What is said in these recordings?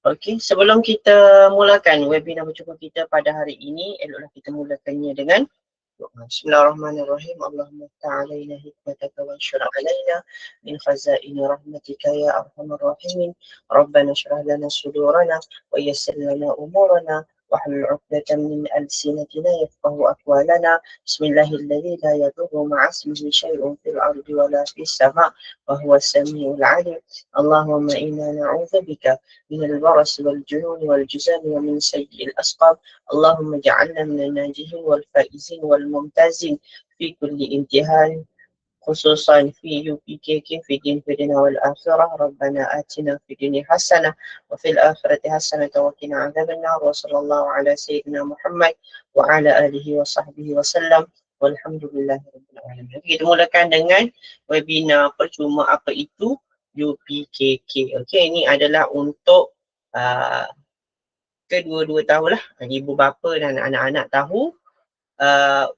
Okey, sebelum kita mulakan webinar berjumpa kita pada hari ini, eloklah kita mulakannya dengan doa. Bismillahirrahmanirrahim. Allahumma ta'alaina hikmataka wa anshur alaina min khazaini rahmatika ya arhamar rahimin. Rabbana shrah lana sudurana wa yassir lana umurana واحلل عقدة من ألسنتنا يفقه أقوالنا بسم الله الذي لا يضر مع اسمه شيء في الأرض ولا في السماء وهو السميع العليم اللهم إنا نعوذ بك من البرص والجنون والجزام ومن سيء الأسقام اللهم اجعلنا من الناجحين والفائزين والممتازين في كل امتحان خصوصا في UPKK في الدين في الدنيا والآخرة ربنا آتنا في الدنيا حسنة وفي الآخرة حسنة وقنا عذاب النار وصلى الله على سيدنا محمد وعلى آله وصحبه وسلم walhamdulillahi rabbil alamin. Kita mulakan dengan webinar percuma apa itu UPKK. Okey, ini adalah untuk kedua-dua tahulah, ibu bapa dan anak-anak tahu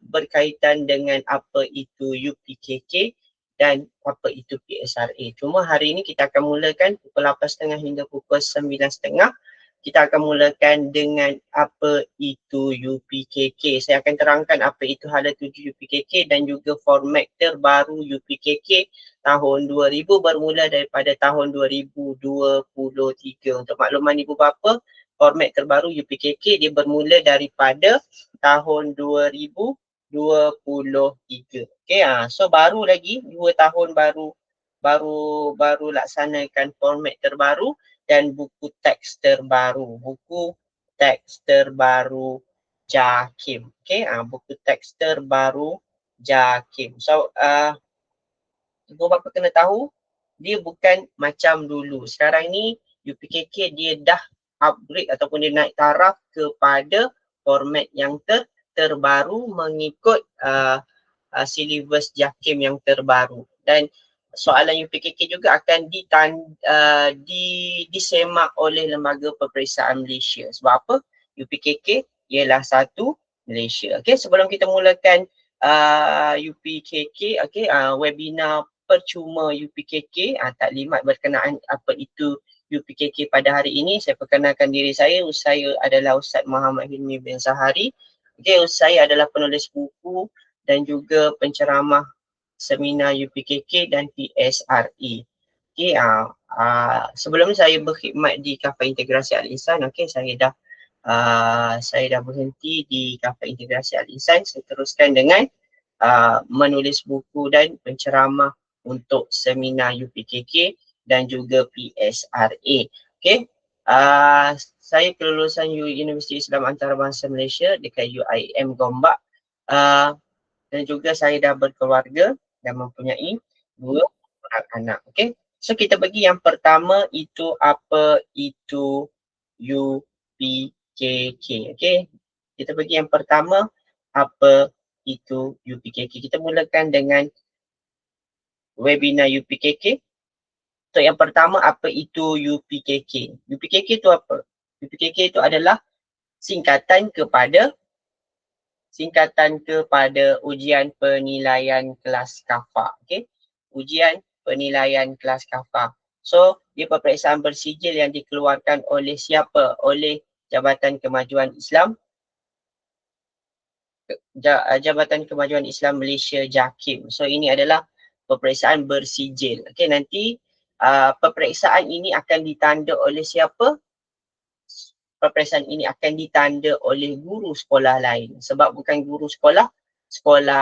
berkaitan dengan apa itu UPKK dan apa itu PSRA. Cuma hari ini kita akan mulakan pukul 8.30 hingga pukul 9.30. Kita akan mulakan dengan apa itu UPKK. Saya akan terangkan apa itu hala tuju UPKK dan juga format terbaru UPKK tahun 2000 bermula daripada tahun 2023. Untuk makluman ibu bapa, format terbaru UPKK dia bermula daripada tahun 2023. Okey, so baru lagi 2 tahun baru laksanakan format terbaru dan buku teks terbaru. Buku teks terbaru JAKIM. Okey, buku teks terbaru JAKIM. So ibu bapa kena tahu dia bukan macam dulu. Sekarang ni UPKK dia dah upgrade ataupun dia naik taraf kepada format yang terbaru mengikut silibus JAKIM yang terbaru. Dan soalan UPKK juga akan disemak oleh Lembaga Peperiksaan Malaysia. Sebab apa? UPKK ialah satu Malaysia. Okey, sebelum kita mulakan UPKK, webinar percuma UPKK, taklimat berkenaan apa itu UPKK pada hari ini, saya perkenalkan diri saya. Saya adalah Ustaz Muhammad Hilmi bin Zahari. Okay, saya adalah penulis buku dan juga penceramah seminar UPKK dan PSRA. Okay, sebelum saya berkhidmat di Kafa Integrasi Al-Insan, saya dah berhenti di Kafa Integrasi Al-Insan. Saya teruskan dengan menulis buku dan penceramah untuk seminar UPKK dan juga PSRA. Okay. Saya kelulusan Universiti Islam Antarabangsa Malaysia dekat UIM Gombak. Dan juga saya dah berkeluarga dan mempunyai 2 orang anak. Okay. So kita bagi yang pertama itu apa itu UPKK. Okay. Kita bagi yang pertama apa itu UPKK. Kita mulakan dengan webinar UPKK. So yang pertama, apa itu UPKK? UPKK itu apa? UPKK itu adalah singkatan kepada ujian penilaian kelas KAFA. Okay? Ujian penilaian kelas KAFA. So dia peperiksaan bersijil yang dikeluarkan oleh siapa? Oleh Jabatan Kemajuan Islam. Jabatan Kemajuan Islam Malaysia JAKIM. So ini adalah peperiksaan bersijil. Okay, nanti peperiksaan ini akan ditanda oleh siapa? Peperiksaan ini akan ditanda oleh guru sekolah lain. Sebab bukan guru sekolah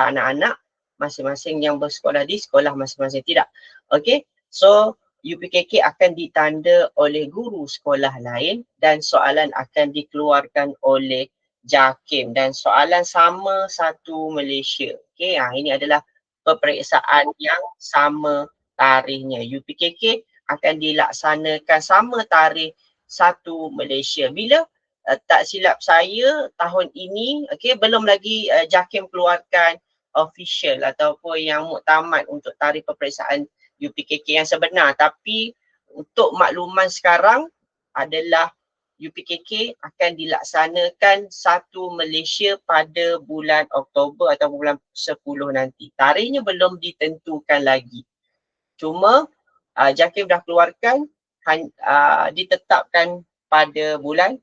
anak-anak masing-masing yang bersekolah di sekolah masing-masing. Tidak. Okay. So UPKK akan ditanda oleh guru sekolah lain dan soalan akan dikeluarkan oleh JAKIM dan soalan sama satu Malaysia. Okay. Ini adalah peperiksaan yang sama tarikhnya. UPKK akan dilaksanakan sama tarikh satu Malaysia. Bila tak silap saya tahun ini, belum lagi JAKIM keluarkan official ataupun yang muktamad untuk tarikh peperiksaan UPKK yang sebenar. Tapi untuk makluman sekarang adalah UPKK akan dilaksanakan satu Malaysia pada bulan Oktober atau bulan 10 nanti. Tarikhnya belum ditentukan lagi. Cuma JAKIM dah keluarkan ditetapkan pada bulan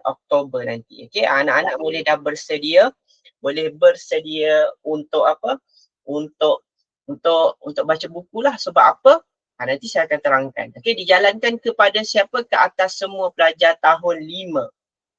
Oktober nanti. Okey, anak-anak boleh dah bersedia untuk apa? Untuk baca buku lah. Sebab apa? Nanti saya akan terangkan. Okey, dijalankan kepada siapa? Ke atas semua pelajar tahun 5.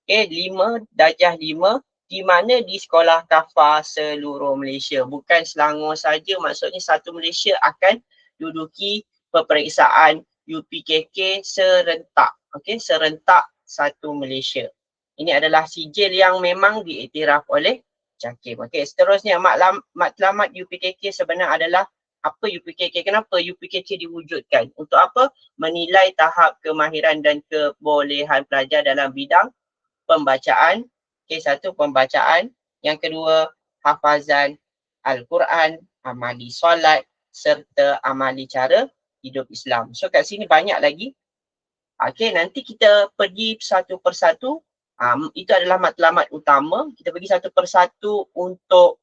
Okey, 5, darjah 5 di mana di sekolah kafar seluruh Malaysia. Bukan Selangor saja, maksudnya satu Malaysia akan duduki peperiksaan UPKK serentak. Okey, serentak satu Malaysia. Ini adalah sijil yang memang diiktiraf oleh JAKIM. Okey, seterusnya matlamat UPKK sebenar adalah apa UPKK? Kenapa UPKK diwujudkan? Untuk apa? Menilai tahap kemahiran dan kebolehan pelajar dalam bidang pembacaan. Okey, satu pembacaan. Yang kedua, hafazan Al-Quran, amali solat serta amali cara hidup Islam. So kat sini banyak lagi. Okey, nanti kita pergi satu persatu. Itu adalah matlamat utama. Kita pergi satu persatu untuk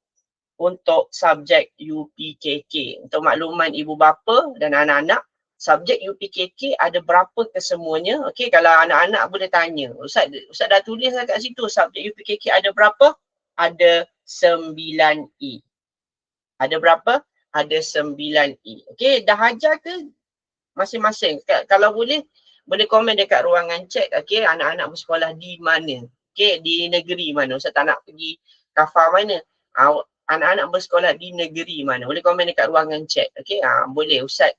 subjek UPKK. Untuk makluman ibu bapa dan anak-anak, subjek UPKK ada berapa kesemuanya? Okey, kalau anak-anak boleh tanya. Ustaz dah tulis kat situ subjek UPKK ada berapa? Ada 9E. Ada berapa? Ada 9E. Okey, dah ajar ke masing-masing? Kalau boleh komen dekat ruangan chat. Okey, anak-anak bersekolah di mana? Okey, di negeri mana? Ustaz tak nak pergi kafar mana? Anak-anak bersekolah di negeri mana? Boleh komen dekat ruangan chat. Okey, boleh Ustaz.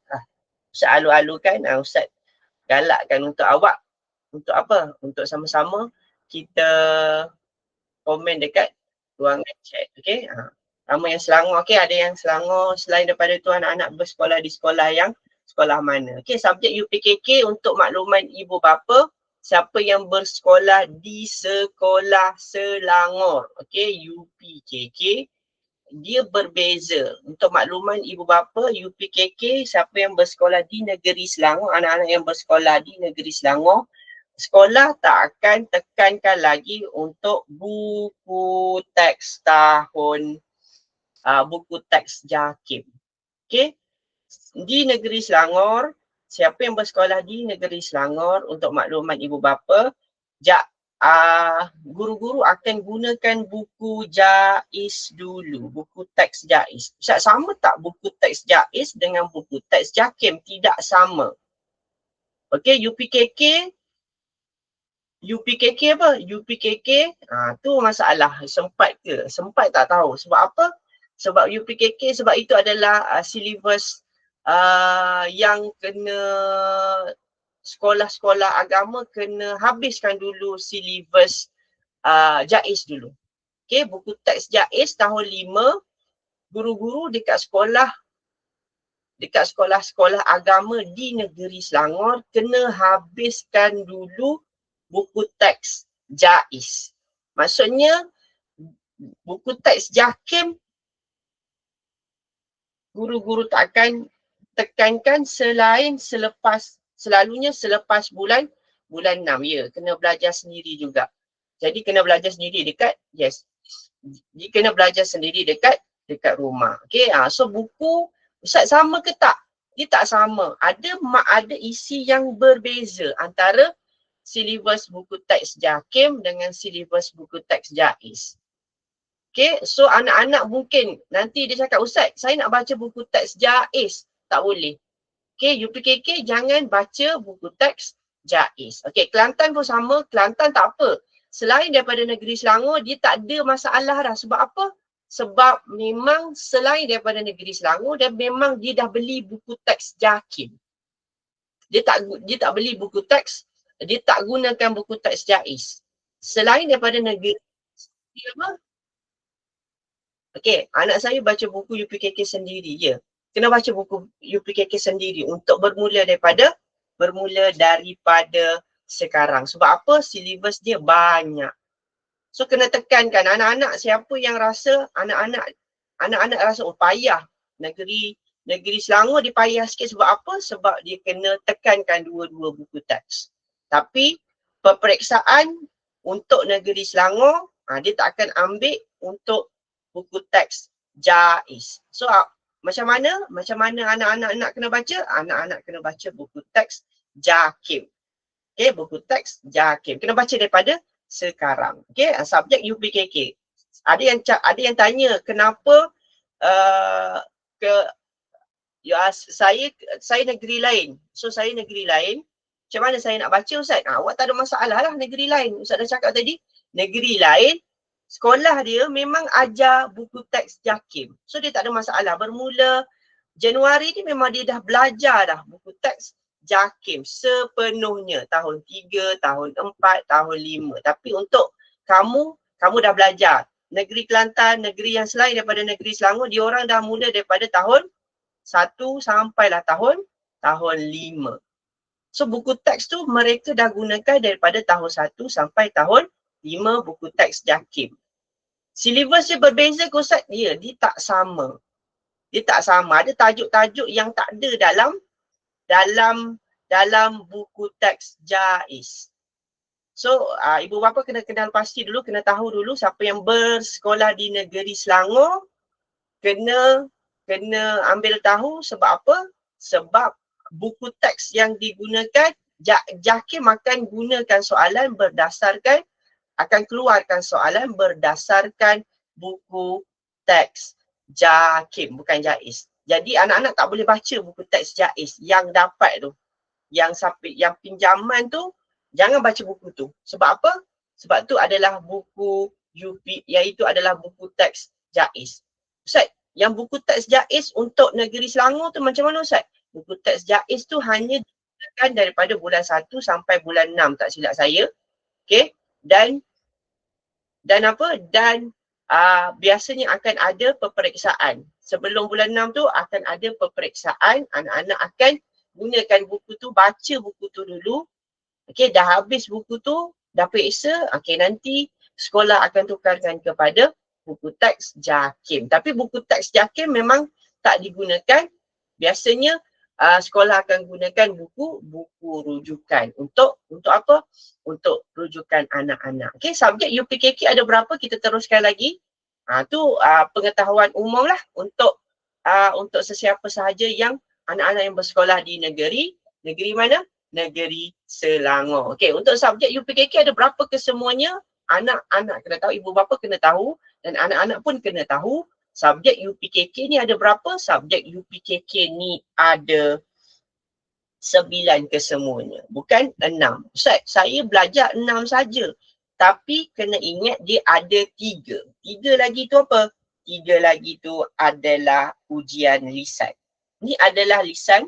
Ustaz alu-alukan, Ustaz galakkan untuk awak. Untuk apa? Untuk sama-sama kita komen dekat ruangan chat. Okey. Nama yang Selangor. Okey, ada yang Selangor. Selain daripada tu anak-anak bersekolah di sekolah yang sekolah mana? Okey, subjek UPKK untuk makluman ibu bapa, siapa yang bersekolah di sekolah Selangor. Okey, UPKK dia berbeza. Untuk makluman ibu bapa, UPKK siapa yang bersekolah di negeri Selangor, anak-anak yang bersekolah di negeri Selangor, sekolah tak akan tekankan lagi untuk buku teks buku teks JAKIM. Okey. Di negeri Selangor, siapa yang bersekolah di negeri Selangor, untuk makluman ibu bapa, guru-guru akan gunakan buku JAIS dulu, buku teks JAIS. Ustaz, sama tak buku teks JAIS dengan buku teks JAKIM? Tidak sama. Okey, UPKK apa? UPKK, tu masalah. Sempat ke? Sempat tak tahu. Sebab apa? Sebab UPKK, sebab itu adalah silibus yang kena sekolah-sekolah agama kena habiskan dulu silibus JAIS dulu. Okey, buku teks JAIS tahun 5, guru-guru dekat sekolah-sekolah agama di negeri Selangor kena habiskan dulu buku teks JAIS. Maksudnya buku teks JAKIM guru-guru tak akan tekankan selalunya selepas bulan 6. Ya, kena belajar sendiri juga. Jadi kena belajar sendiri dekat kena belajar sendiri dekat rumah. Okey, so buku Ustaz sama ke tak? Dia tak sama. Ada isi yang berbeza antara silibus buku teks JAKIM dengan silibus buku teks JAIS. Okay, so anak-anak mungkin nanti dia cakap, Ustaz, saya nak baca buku teks JAIS. Tak boleh. Okay, UPKK jangan baca buku teks JAIS. Okay, Kelantan pun sama. Kelantan tak apa. Selain daripada negeri Selangor, dia tak ada masalah dah. Sebab apa? Sebab memang selain daripada negeri Selangor, dan memang dia dah beli buku teks JAKIM. Dia tak beli buku teks, dia tak gunakan buku teks JAIS. Selain daripada negeri, dia apa? Okey, anak saya baca buku UPKK sendiri je. Kena baca buku UPKK sendiri untuk bermula daripada sekarang. Sebab apa? Silibus dia banyak. So kena tekankan anak-anak, siapa yang rasa anak-anak rasa payah. Negeri Selangor dia payah sikit sebab apa? Sebab dia kena tekankan dua-dua buku teks. Tapi peperiksaan untuk negeri Selangor, dia tak akan ambil untuk buku teks JAIS. So macam mana anak-anak nak kena baca? Anak-anak kena baca buku teks JAKIM. Okay, buku teks JAKIM. Kena baca daripada sekarang. Okay, subjek UPKK. Ada yang tanya kenapa ke saya negeri lain. So saya negeri lain. Macam mana saya nak baca Ustaz? Awak tak ada masalah lah negeri lain. Ustaz dah cakap tadi, negeri lain, sekolah dia memang ajar buku teks JAKIM. So dia tak ada masalah. Bermula Januari ni memang dia dah belajar dah buku teks JAKIM sepenuhnya. Tahun 3, tahun 4, tahun 5. Tapi untuk kamu dah belajar. Negeri Kelantan, negeri yang selain daripada negeri Selangor, dia orang dah mula daripada tahun 1 sampailah tahun 5. So buku teks tu mereka dah gunakan daripada tahun 1 sampai tahun 5 buku teks JAKIM. Silibus dia berbeza ke Ustaz? Dia tak sama. Dia tak sama. Ada tajuk-tajuk yang tak ada dalam buku teks JAIS. So ibu bapa kena kenal pasti dulu, kena tahu dulu siapa yang bersekolah di negeri Selangor kena ambil tahu sebab apa? Sebab buku teks yang digunakan JAKIM akan gunakan soalan berdasarkan, akan keluarkan soalan berdasarkan buku teks JAKIM, bukan JAIS. Jadi anak-anak tak boleh baca buku teks JAIS yang dapat tu. Yang pinjaman tu, jangan baca buku tu. Sebab apa? Sebab tu adalah buku UP, iaitu adalah buku teks JAIS. Ustaz, yang buku teks JAIS untuk negeri Selangor tu macam mana Ustaz? Buku teks JAIS tu hanya digunakan daripada bulan 1 sampai bulan 6 tak silap saya. Okay. Dan biasanya akan ada peperiksaan. Sebelum bulan 6 tu akan ada peperiksaan. Anak-anak akan gunakan buku tu, baca buku tu dulu. Okay, dah habis buku tu, dah periksa. Okay, nanti sekolah akan tukarkan kepada buku teks JAKIM. Tapi buku teks JAKIM memang tak digunakan. Biasanya sekolah akan gunakan buku rujukan. Untuk apa? Untuk rujukan anak-anak. Okay, subjek UPKK ada berapa? Kita teruskan lagi. Tu pengetahuan umum lah untuk sesiapa sahaja yang anak-anak yang bersekolah di negeri mana? Negeri Selangor. Okay, untuk subjek UPKK ada berapa kesemuanya? Anak-anak kena tahu, ibu bapa kena tahu dan anak-anak pun kena tahu subjek UPKK ni ada berapa? Subjek UPKK ni ada 9 kesemuanya, bukan 6. Ustaz, saya belajar 6 saja. Tapi kena ingat dia ada 3. 3 lagi tu apa? 3 lagi tu adalah ujian lisan. Ni adalah lisan.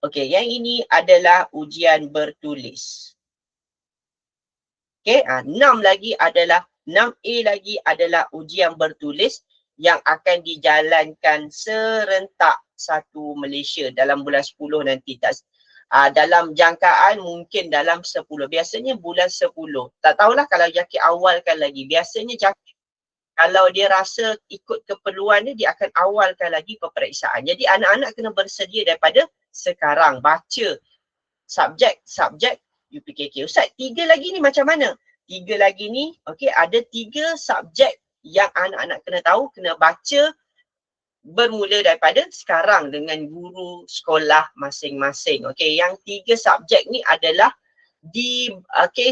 Okey, yang ini adalah ujian bertulis. Okey, 6 lagi adalah 6A lagi adalah ujian bertulis yang akan dijalankan serentak satu Malaysia dalam bulan 10 nanti. Dalam jangkaan mungkin dalam 10. Biasanya bulan 10. Tak tahulah kalau JAKIM awalkan lagi. Biasanya JAKIM kalau dia rasa ikut keperluan dia akan awalkan lagi peperiksaan. Jadi anak-anak kena bersedia daripada sekarang baca subjek UPKK. Ustaz, 3 lagi ni macam mana? 3 lagi ni, okey, ada 3 subjek yang anak-anak kena tahu, kena baca bermula daripada sekarang dengan guru sekolah masing-masing. Okey, yang 3 subjek ni adalah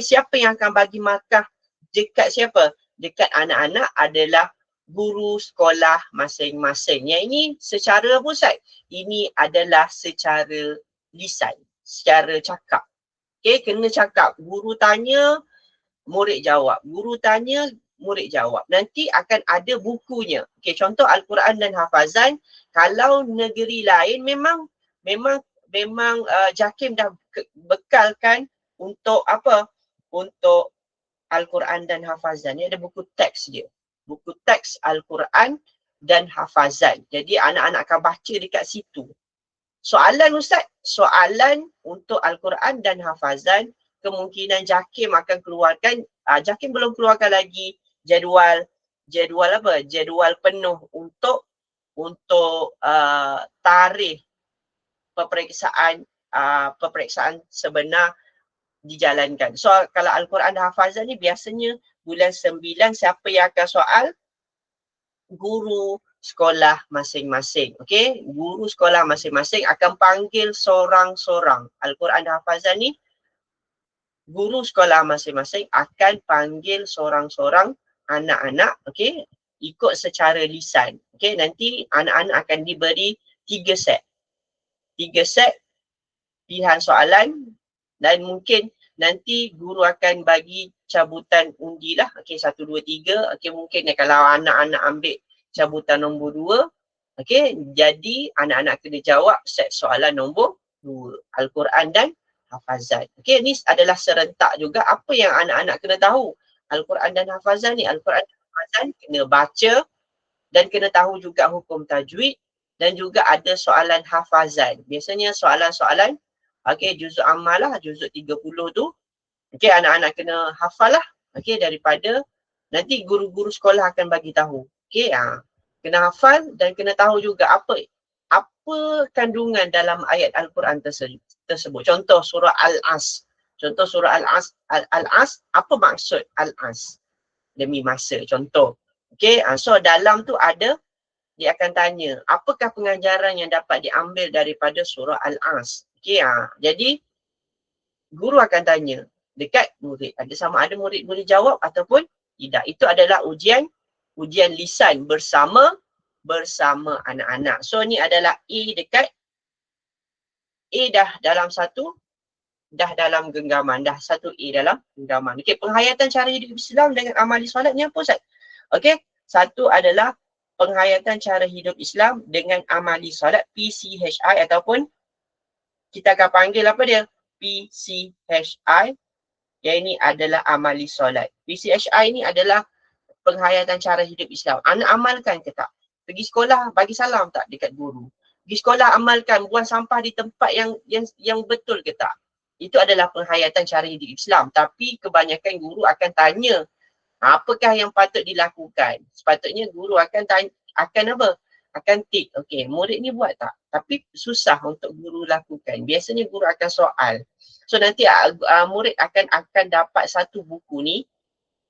siapa yang akan bagi markah dekat siapa? Dekat anak-anak adalah guru sekolah masing-masing. Yang ini secara apa Ustaz? Ini adalah secara lisan, secara cakap. Okay, kena cakap. Guru tanya, murid jawab. Guru tanya, murid jawab. Nanti akan ada bukunya. Okay, contoh Al-Quran dan Hafazan. Kalau negeri lain memang JAKIM dah bekalkan untuk apa? Untuk Al-Quran dan Hafazan. Ini ada buku teks dia. Buku teks Al-Quran dan Hafazan. Jadi anak-anak akan baca dekat situ. Soalan Ustaz, soalan untuk Al-Quran dan Hafazan kemungkinan JAKIM akan keluarkan, JAKIM belum keluarkan lagi jadual apa? Jadual penuh untuk tarikh peperiksaan sebenar dijalankan. So kalau Al-Quran dan Hafazan ni biasanya bulan 9 siapa yang akan soal? Guru sekolah masing-masing. Okey, guru sekolah masing-masing akan panggil sorang-sorang. Al-Quran dan hafazan ni, guru sekolah masing-masing akan panggil sorang-sorang anak-anak, okey, ikut secara lisan. Okey, nanti anak-anak akan diberi 3 set. 3 set pilihan soalan dan mungkin nanti guru akan bagi cabutan undi lah. Okey, 1, 2, 3. Okey, mungkin kalau anak-anak ambil cabutan nombor 2, okey, jadi anak-anak kena jawab set soalan nombor 2. Al-Quran dan hafazan. Okey, ni adalah serentak juga apa yang anak-anak kena tahu. Al-Quran dan hafazan ni, Al-Quran dan hafazan kena baca dan kena tahu juga hukum tajwid dan juga ada soalan hafazan. Biasanya soalan-soalan, okey, juzuk amal lah, juzuk 30 tu. Okey, anak-anak kena hafal lah. Okey, daripada nanti guru-guru sekolah akan bagi tahu. Okey, kena hafal dan kena tahu juga apa kandungan dalam ayat Al-Quran tersebut. Contoh surah Al-As. Contoh surah Al-As, apa maksud Al-As? Demi masa, contoh. Okey, so dalam tu ada, dia akan tanya, apakah pengajaran yang dapat diambil daripada surah Al-As? Okey, jadi guru akan tanya dekat murid. Ada sama ada murid boleh jawab ataupun tidak. Itu adalah ujian lisan bersama anak-anak. So ni adalah A dah dalam satu, dah dalam genggaman, dah 1A dalam genggaman. Okey, penghayatan cara hidup Islam dengan amali solat ni apa Ustaz? Okey, satu adalah penghayatan cara hidup Islam dengan amali solat, PCHI, ataupun kita akan panggil apa dia? PCHI, yang ini adalah amali solat. PCHI ni adalah penghayatan cara hidup Islam. Anak amalkan ke tak? Pergi sekolah, bagi salam tak dekat guru? Pergi sekolah, amalkan, buang sampah di tempat yang betul ke tak? Itu adalah penghayatan cara hidup Islam. Tapi kebanyakan guru akan tanya, apakah yang patut dilakukan? Sepatutnya guru akan tanya, akan tik. Okey, murid ni buat tak? Tapi susah untuk guru lakukan. Biasanya guru akan soal. So nanti murid akan dapat satu buku ni,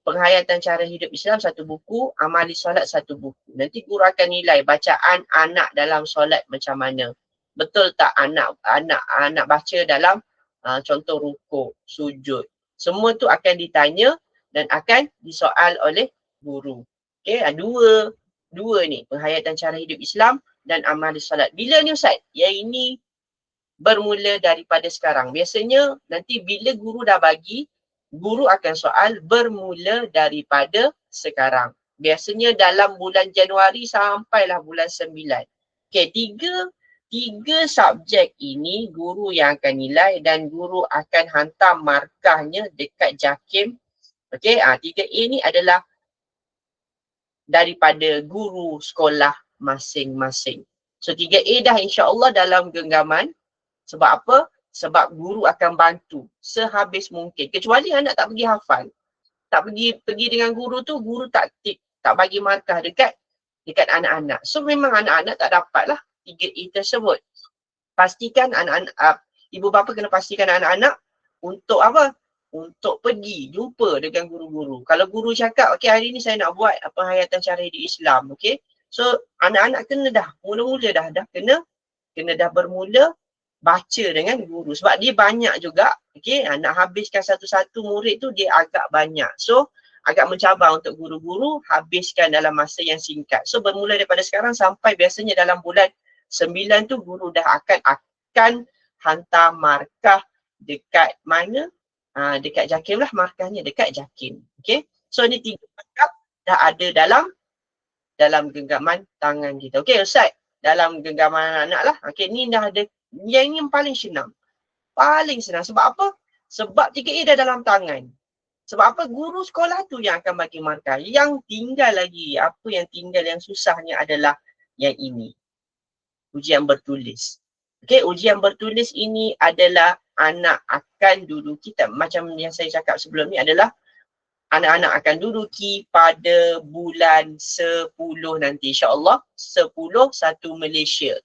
penghayatan cara hidup Islam satu buku, amali solat satu buku. Nanti guru akan nilai bacaan anak dalam solat macam mana. Betul tak anak baca dalam contoh rukuk, sujud. Semua tu akan ditanya dan akan disoal oleh guru. Okey, dua ni, penghayatan cara hidup Islam dan amali solat. Bila ni Ustaz? Yang ini bermula daripada sekarang. Biasanya nanti bila guru dah bagi, guru akan soal bermula daripada sekarang. Biasanya dalam bulan Januari sampailah bulan 9. Okey, tiga subjek ini guru yang akan nilai dan guru akan hantar markahnya dekat JAKIM. Okey, 3A ni adalah daripada guru sekolah masing-masing. So 3A dah insya-Allah dalam genggaman. Sebab apa? Sebab guru akan bantu sehabis mungkin. Kecuali anak tak pergi hafal. Tak pergi dengan guru tu, guru tak bagi markah dekat anak-anak. So memang anak-anak tak dapatlah 3A tersebut. Pastikan anak-anak, ibu bapa kena pastikan anak-anak untuk apa? Untuk pergi jumpa dengan guru-guru. Kalau guru cakap, okey hari ni saya nak buat penghayatan cara hidup Islam, okey. So anak-anak kena dah, mula-mula dah kena dah bermula baca dengan guru. Sebab dia banyak juga, okey, nak habiskan satu-satu murid tu dia agak banyak. So agak mencabar untuk guru-guru habiskan dalam masa yang singkat. So bermula daripada sekarang sampai biasanya dalam bulan 9 tu guru dah akan hantar markah dekat mana? Dekat JAKIM lah, markahnya dekat JAKIM. Okey. So ni 3 markah dah ada dalam genggaman tangan kita. Okey Ustaz, dalam genggaman anak-anak lah. Okey, ni dah ada. Yang ini yang paling senang. Paling senang. Sebab apa? Sebab 3A dah dalam tangan. Sebab apa? Guru sekolah tu yang akan bagi markah. Yang tinggal lagi, apa yang tinggal yang susahnya adalah yang ini. Ujian bertulis. Okey, ujian bertulis ini adalah anak akan duduki, macam yang saya cakap sebelum ni adalah anak-anak akan duduki pada bulan 10 nanti. InsyaAllah 10 1 Malaysia.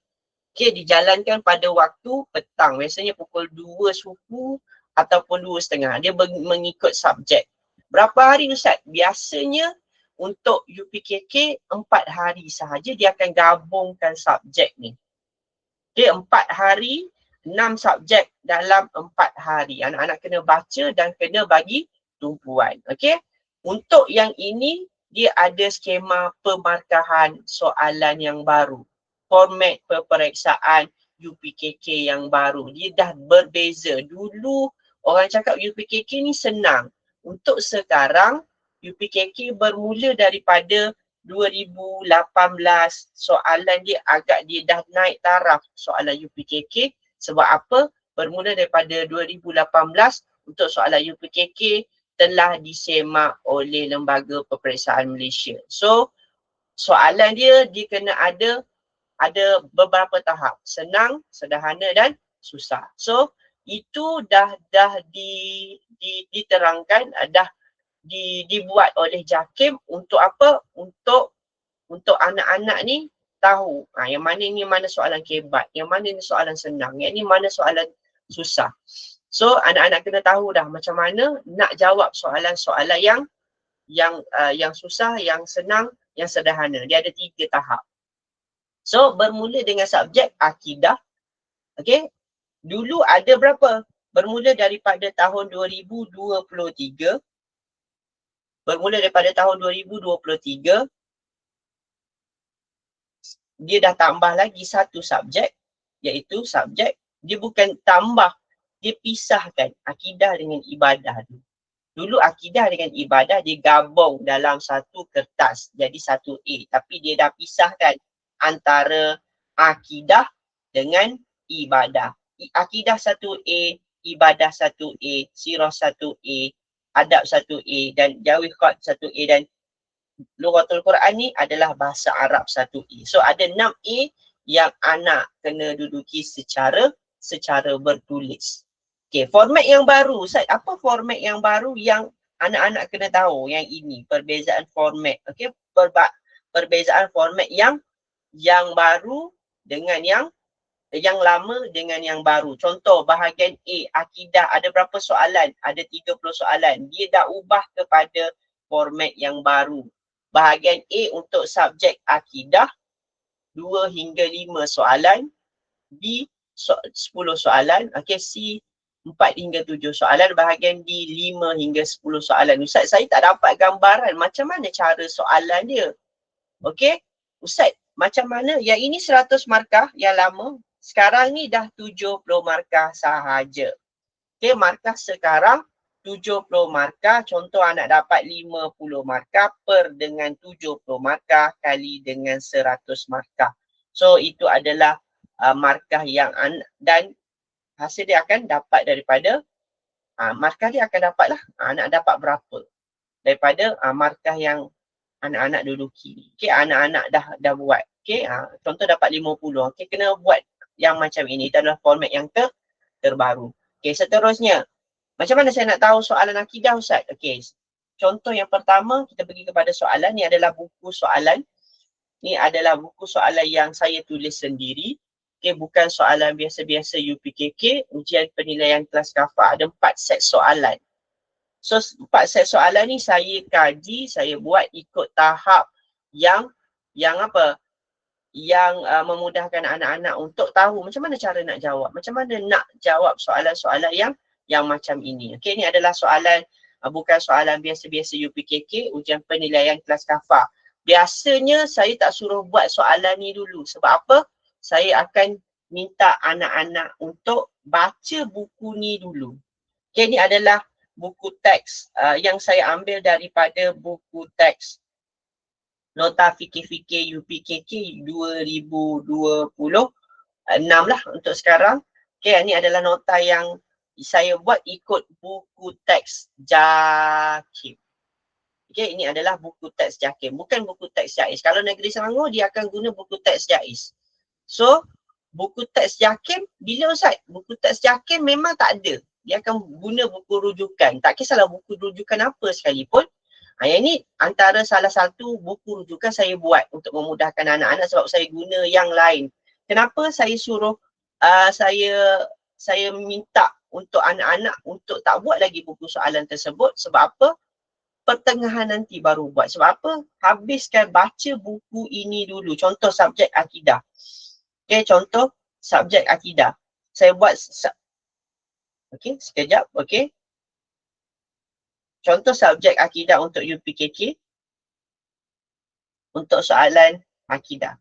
Okey, dijalankan pada waktu petang. Biasanya pukul 2 suku ataupun 2.30. Dia mengikut subjek. Berapa hari Ustaz? Biasanya untuk UPKK 4 hari sahaja dia akan gabungkan subjek ni. Okay, 4 hari, 6 subjek dalam 4 hari. Anak-anak kena baca dan kena bagi tumpuan. Okay, untuk yang ini, dia ada skema pemarkahan soalan yang baru. Format peperiksaan UPKK yang baru. Dia dah berbeza. Dulu orang cakap UPKK ni senang. Untuk sekarang, UPKK bermula daripada 2018, soalan dia agak dia dah naik taraf soalan UPKK. Sebab apa? Bermula daripada 2018 untuk soalan UPKK telah disemak oleh Lembaga Peperiksaan Malaysia. So, soalan dia kena ada beberapa tahap. Senang, sederhana dan susah. So, itu dah diterangkan, dah dibuat oleh JAKIM untuk apa? Untuk anak-anak ni tahu yang mana soalan kebat, yang mana ni soalan senang, yang ni mana soalan susah. So anak-anak kena tahu dah macam mana nak jawab soalan-soalan yang susah, yang senang, yang sederhana. Dia ada 3 tahap. So bermula dengan subjek akidah. Okay. Dulu ada berapa? Bermula daripada tahun 2023. Bermula daripada tahun 2023. Dia dah tambah lagi satu subjek, iaitu subjek, dia bukan tambah, dia pisahkan akidah dengan ibadah. Dulu akidah dengan ibadah dia gabung dalam satu kertas, jadi satu A. Tapi dia dah pisahkan antara akidah dengan ibadah. Akidah satu A, ibadah satu A, sirah satu A, adab satu A, dan jawiqat satu A, dan Lughatul Quran ni adalah bahasa Arab 1A. So ada 6A yang anak kena duduki secara bertulis. Okay, format yang baru. Ustaz, apa format yang baru yang anak-anak kena tahu? Yang ini, perbezaan format. Okay, perbezaan format yang baru dengan yang lama dengan yang baru. Contoh, bahagian A, akidah, ada berapa soalan? Ada 30 soalan. Dia dah ubah kepada format yang baru. Bahagian A untuk subjek akidah, 2 hingga 5 soalan. B, 10 soalan. Okay, C, 4 hingga 7 soalan. Bahagian D, 5 hingga 10 soalan. Ustaz, saya tak dapat gambaran macam mana cara soalan dia. Okay, Ustaz, macam mana? Yang ini 100 markah yang lama. Sekarang ni dah 70 markah sahaja. Okay, markah sekarang 70 markah, contoh anak dapat 50 markah per dengan 70 markah kali dengan 100 markah. So itu adalah markah yang dan hasil dia akan dapat daripada markah dia akan dapatlah anak dapat berapa daripada markah yang anak-anak duduki. Okay, anak-anak dah buat. Okay, contoh dapat 50. Okay, kena buat yang macam ini. Itu adalah format yang terbaru. Okay, seterusnya. Macam mana saya nak tahu soalan akidah, Ustaz? Okey, contoh yang pertama, kita pergi kepada soalan. Ni adalah buku soalan. Ni adalah buku soalan yang saya tulis sendiri. Okey, bukan soalan biasa-biasa UPKK. Ujian penilaian kelas kafah ada 4 set soalan. So, 4 set soalan ni saya kaji, saya buat ikut tahap yang apa? Yang memudahkan anak-anak untuk tahu macam mana cara nak jawab. Macam mana nak jawab soalan-soalan yang macam ini. Okey, ini adalah soalan, bukan soalan biasa-biasa UPKK, ujian penilaian kelas kafah. Biasanya saya tak suruh buat soalan ni dulu. Sebab apa? Saya akan minta anak-anak untuk baca buku ni dulu. Okey, ini adalah buku teks yang saya ambil daripada buku teks Nota Fikir-Fikir UPKK 2026 lah untuk sekarang. Okey, ini adalah nota yang saya buat ikut buku teks JAKIM. Okay, ini adalah buku teks JAKIM, bukan buku teks JAIS. Kalau Negeri Selangor, dia akan guna buku teks JAIS. So, buku teks JAKIM, bila Ustaz? Buku teks JAKIM memang tak ada. Dia akan guna buku rujukan. Tak kisahlah buku rujukan apa sekalipun. Yang ini antara salah satu buku rujukan saya buat untuk memudahkan anak-anak sebab saya guna yang lain. Kenapa saya suruh, saya minta untuk anak-anak untuk tak buat lagi buku soalan tersebut, sebab apa? pertengahan nanti baru buat. Sebab apa? Habiskan baca buku ini dulu. Contoh subjek akidah. Okay, contoh subjek akidah. Saya buat, okay, sekejap, okay. Contoh subjek akidah untuk UPKK. Untuk soalan akidah.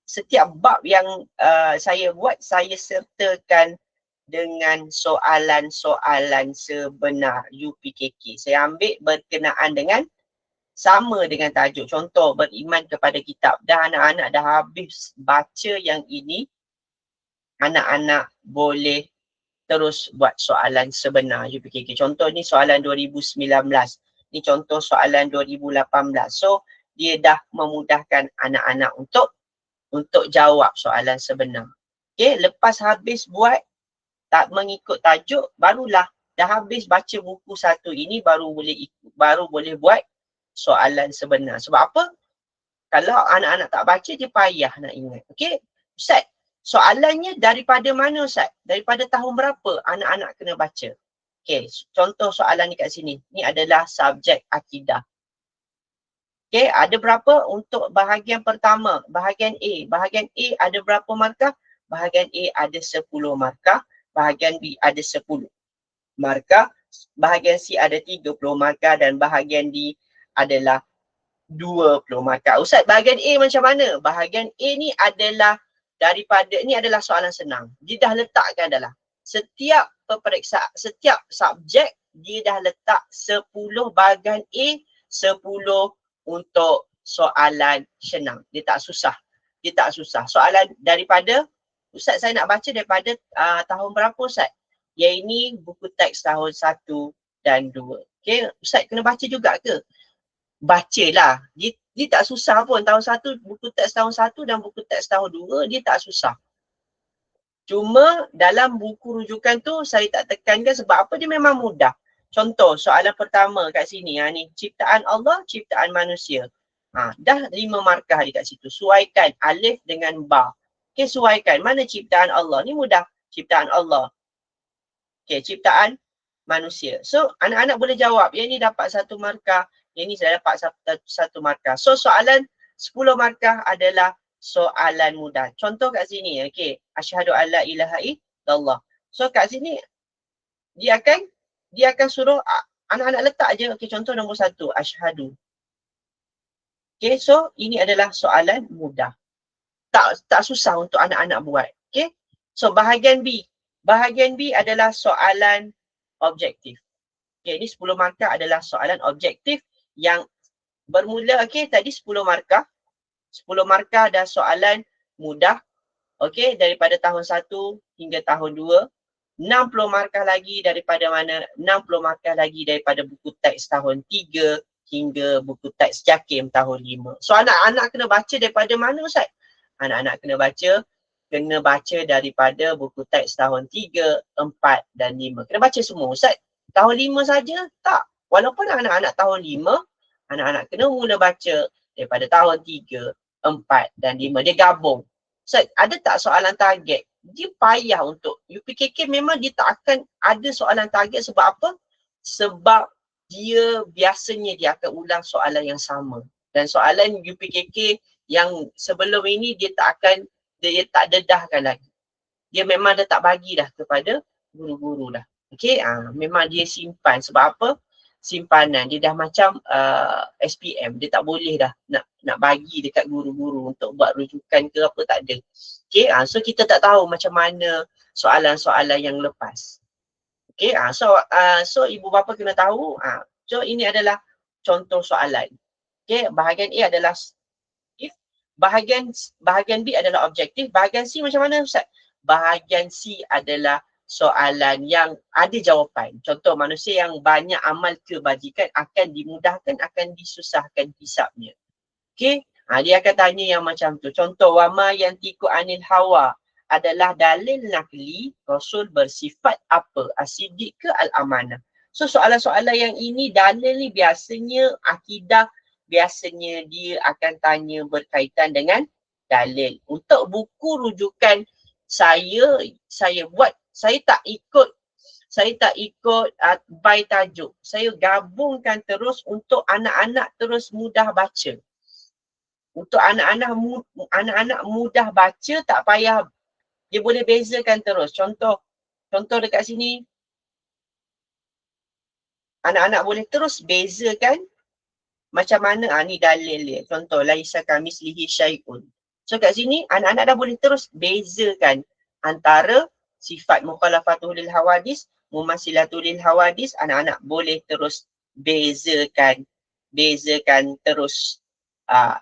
Setiap bab yang saya buat, saya sertakan dengan soalan-soalan sebenar UPKK. Saya ambil berkenaan dengan sama dengan tajuk. Contoh, beriman kepada kitab. Dah anak-anak dah habis baca yang ini, anak-anak boleh terus buat soalan sebenar UPKK. Contoh ni soalan 2019. Ni contoh soalan 2018. So, dia dah memudahkan anak-anak untuk jawab soalan sebenar. Okay, lepas habis buat tak mengikut tajuk, barulah dah habis baca buku satu ini baru boleh buat soalan sebenar. Sebab apa? Kalau anak-anak tak baca, dia payah nak ingat. Okay, Ustaz, soalannya daripada mana Ustaz? Daripada tahun berapa anak-anak kena baca? Okay, contoh soalan ni kat sini. Ni adalah subjek akidah. Okay, ada berapa untuk bahagian pertama? Bahagian A. Bahagian A ada berapa markah? Bahagian A ada 10 markah. Bahagian B ada 10 markah. Bahagian C ada 30 markah dan bahagian D adalah 20 markah. Ustaz, bahagian A macam mana? Bahagian A ni adalah ni adalah soalan senang. Dia dah letakkan adalah setiap subjek dia dah letak 10 bahagian A, 10 untuk soalan senang. Dia tak susah. Soalan daripada, Ustaz saya nak baca daripada tahun berapa Ustaz? Yang ini buku teks tahun 1 dan 2. Okay, Ustaz kena baca juga ke? Bacalah. Dia tak susah pun. Tahun 1, buku teks tahun 1 dan buku teks tahun 2, dia tak susah. Cuma dalam buku rujukan tu saya tak tekankan sebab apa, dia memang mudah. Contoh soalan pertama kat sini, ni ciptaan Allah, ciptaan manusia. Dah 5 markah di kat situ. Suaikan alif dengan ba. Okay, suaikan mana ciptaan Allah. Ni mudah. Ciptaan Allah. Okay, ciptaan manusia. So, anak-anak boleh jawab. Yang ni dapat 1 markah. Yang ni saya dapat 1 markah. So, soalan 10 markah adalah soalan mudah. Contoh kat sini, okay. Asyhadu alla ilaha illallah. So, kat sini, dia akan suruh anak-anak letak je. Okay, contoh nombor 1, asyhadu. Okay, so ini adalah soalan mudah. Tak susah untuk anak-anak buat. Okay, so bahagian B. Bahagian B adalah soalan objektif. Okay, ini 10 markah adalah soalan objektif yang bermula, okay, tadi 10 markah. 10 markah dah soalan mudah. Okay, daripada tahun 1 hingga tahun 2. 60 markah lagi daripada mana? 60 markah lagi daripada buku teks tahun 3 hingga buku teks JAKIM tahun 5. So anak-anak kena baca daripada mana Ustaz? Anak-anak kena baca daripada buku teks tahun 3, 4 dan 5. Kena baca semua Ustaz. Tahun 5 saja? Tak. Walaupun anak-anak tahun 5, anak-anak kena mula baca daripada tahun 3, 4 dan 5. Dia gabung. Ustaz, ada tak soalan target? Dia payah untuk UPKK, memang dia tak akan ada soalan target. Sebab apa? Sebab dia biasanya dia akan ulang soalan yang sama. Dan soalan UPKK yang sebelum ini dia tak dedahkan lagi. Dia memang dah tak bagi dah kepada guru-guru dah. Okay, memang dia simpan. Sebab apa? Simpanan. Dia dah macam SPM. Dia tak boleh dah nak bagi dekat guru-guru untuk buat rujukan ke apa, tak ada. Okay, so kita tak tahu macam mana soalan-soalan yang lepas. Okay, so ibu bapa kena tahu. So ini adalah contoh soalan. Okay, bahagian A adalah if, bahagian B adalah objektif. Bahagian C macam mana Ustaz? Bahagian C adalah soalan yang ada jawapan. Contoh, manusia yang banyak amal kebajikan akan dimudahkan, akan disusahkan hisapnya. Okay, dia akan tanya yang macam tu. Contoh, wama yantiqu anil hawa adalah dalil nakli Rasul bersifat apa? Asidik ke al-amanah? So soalan-soalan yang ini, dalil ni biasanya akidah, biasanya dia akan tanya berkaitan dengan dalil. Untuk buku rujukan saya buat, saya tak ikut Saya tak ikut by tajuk. Saya gabungkan terus untuk anak-anak terus mudah baca. Untuk anak-anak mudah baca, tak payah, dia boleh bezakan terus. Contoh dekat sini, anak-anak boleh terus bezakan macam mana ni dalil dia. Contoh, laisa kamislihi syai'un. So kat sini anak-anak dah boleh terus bezakan antara sifat mukhalafatul lil hawadis, mumassilatul lil hawadis. Anak-anak boleh terus bezakan terus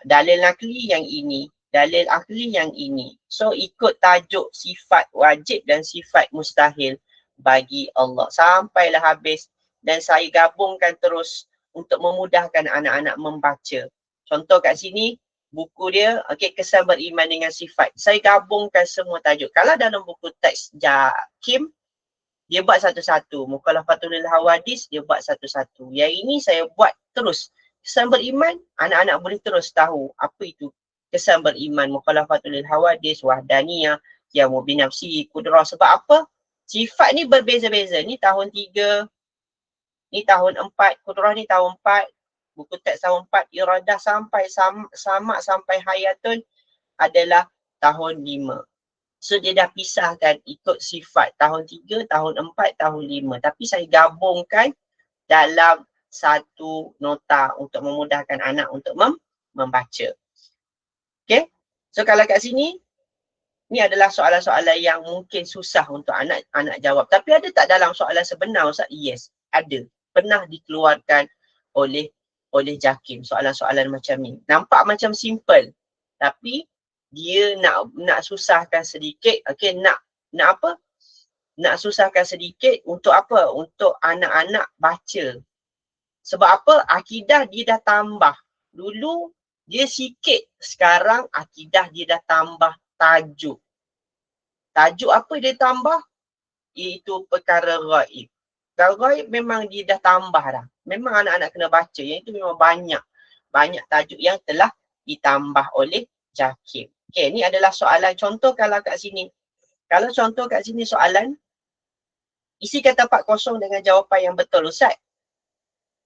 dalil nakli yang ini, dalil akli yang ini. So ikut tajuk sifat wajib dan sifat mustahil bagi Allah sampailah habis, dan saya gabungkan terus untuk memudahkan anak-anak membaca. Contoh kat sini, buku dia, kesan beriman dengan sifat. Saya gabungkan semua tajuk. Kalau dalam buku teks Jakim, dia buat satu-satu. Mukhalafatul lil hawadis, dia buat satu-satu. Yang ini saya buat terus. Kesan beriman, anak-anak boleh terus tahu apa itu kesan beriman. Mukhalafatul lil hawadis, wahdaniyah, yamu binafsi, kudrah. Sebab apa? Sifat ni berbeza-beza. Ni tahun 3, ni tahun 4, kudrah ni tahun 4, buku teks tahun 4, iradah sampai sama sampai hayatun adalah tahun 5. So dia dah pisahkan ikut sifat tahun 3, tahun 4, tahun 5. Tapi saya gabungkan dalam satu nota untuk memudahkan anak untuk membaca. Okay. So kalau kat sini, ni adalah soalan-soalan yang mungkin susah untuk anak jawab. Tapi ada tak dalam soalan sebenar, Ustaz? Yes, ada. Pernah dikeluarkan oleh Jakim soalan-soalan macam ni. Nampak macam simple, tapi dia nak susahkan sedikit. Nak apa? Nak susahkan sedikit untuk apa? Untuk anak-anak baca. Sebab apa? Akidah dia dah tambah. Dulu dia sikit, sekarang akidah dia dah tambah tajuk. Tajuk apa dia tambah? Itu perkara ghaib. Kalau ghaib memang dia dah tambah dah. Memang anak-anak kena baca. Yang itu memang banyak tajuk yang telah ditambah oleh Jakim. Okay, ni adalah soalan contoh kalau kat sini. Kalau contoh kat sini soalan, isikan tempat kosong dengan jawapan yang betul, Ustaz.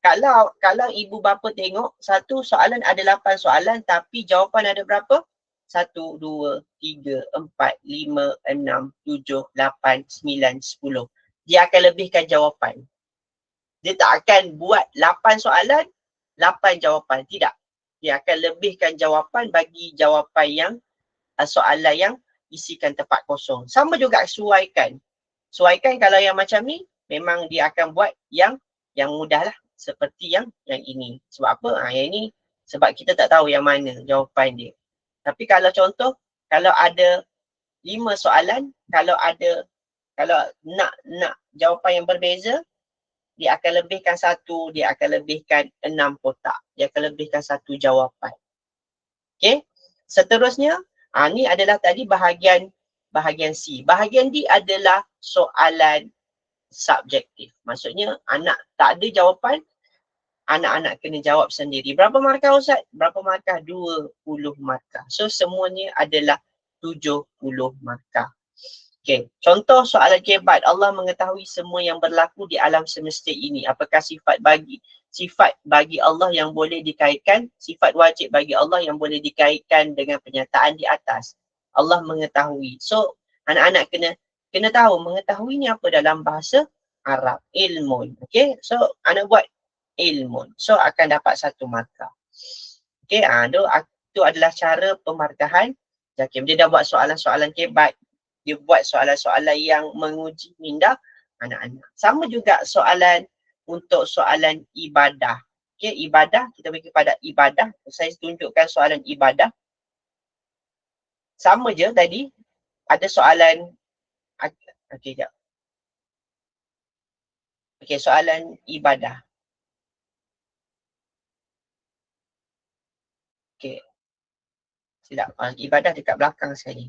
Kalau ibu bapa tengok, satu soalan ada 8 soalan tapi jawapan ada berapa? 1, 2, 3, 4, 5, 6, 7, 8, 9, 10. Dia akan lebihkan jawapan. Dia tak akan buat 8 soalan, 8 jawapan. Tidak. Dia akan lebihkan jawapan bagi jawapan yang soalan yang isikan tempat kosong. Sama juga suaikan. Suaikan kalau yang macam ni, memang dia akan buat yang mudah lah. Seperti yang ini. Sebab apa? Yang ini sebab kita tak tahu yang mana jawapan dia. Tapi kalau contoh, kalau ada 5 soalan, kalau nak jawapan yang berbeza, dia akan lebihkan 1, dia akan lebihkan 6 kotak. Dia akan lebihkan 1 jawapan. Okay. Seterusnya, ni adalah tadi bahagian C. Bahagian D adalah soalan subjektif. Maksudnya anak tak ada jawapan, anak-anak kena jawab sendiri. Berapa markah, Ustaz? Berapa markah? 20 markah. So semuanya adalah 70 markah. Okay. Contoh soalan kebat. Allah mengetahui semua yang berlaku di alam semesta ini. Apakah sifat bagi Allah yang boleh dikaitkan? Sifat wajib bagi Allah yang boleh dikaitkan dengan pernyataan di atas. Allah mengetahui. So anak-anak kena tahu mengetahui ni apa dalam bahasa Arab. Ilmun. Okay. So anak buat ilmun. So akan dapat 1 markah. Okay. Itu adalah cara pemarkahan Jakim. Dia dah buat soalan-soalan kebat. Dia buat soalan-soalan yang menguji minda anak-anak. Sama juga soalan untuk soalan ibadah. Okay, ibadah, kita pergi pada ibadah. Saya tunjukkan soalan ibadah. Sama je tadi. Ada soalan, okay, sekejap. Okay, soalan ibadah. Okay. Silap, ibadah dekat belakang sekali.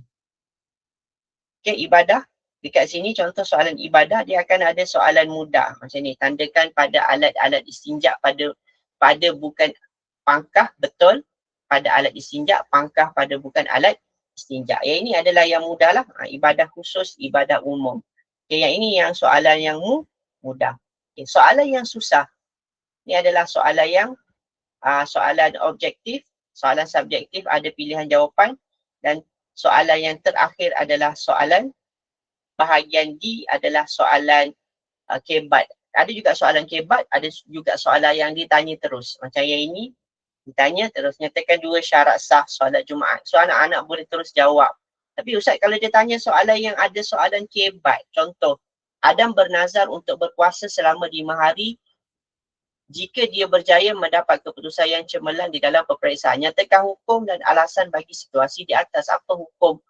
Okay, ibadah. Dekat sini contoh soalan ibadah, dia akan ada soalan mudah. Macam ni, tandakan pada alat-alat istinja pada bukan pangkah, betul. Pada alat istinja, pangkah pada bukan alat istinja. Yang ini adalah yang mudah lah. Ibadah khusus, ibadah umum. Okay, yang ini yang soalan yang mudah. Okay, soalan yang susah. Ni adalah soalan yang soalan objektif, soalan subjektif ada pilihan jawapan dan soalan yang terakhir adalah soalan bahagian D adalah soalan kebat. Ada juga soalan kebat, ada juga soalan yang ditanya terus. Macam yang ini, ditanya terus, nyatakan 2 syarat sah solat Jumaat. So anak-anak boleh terus jawab. Tapi Ustaz, kalau dia tanya soalan yang ada soalan kebat, contoh, Adam bernazar untuk berpuasa selama 5 hari jika dia berjaya mendapat keputusan yang cemerlang di dalam peperiksaan. Nyatakan hukum dan alasan bagi situasi di atas. Apa hukum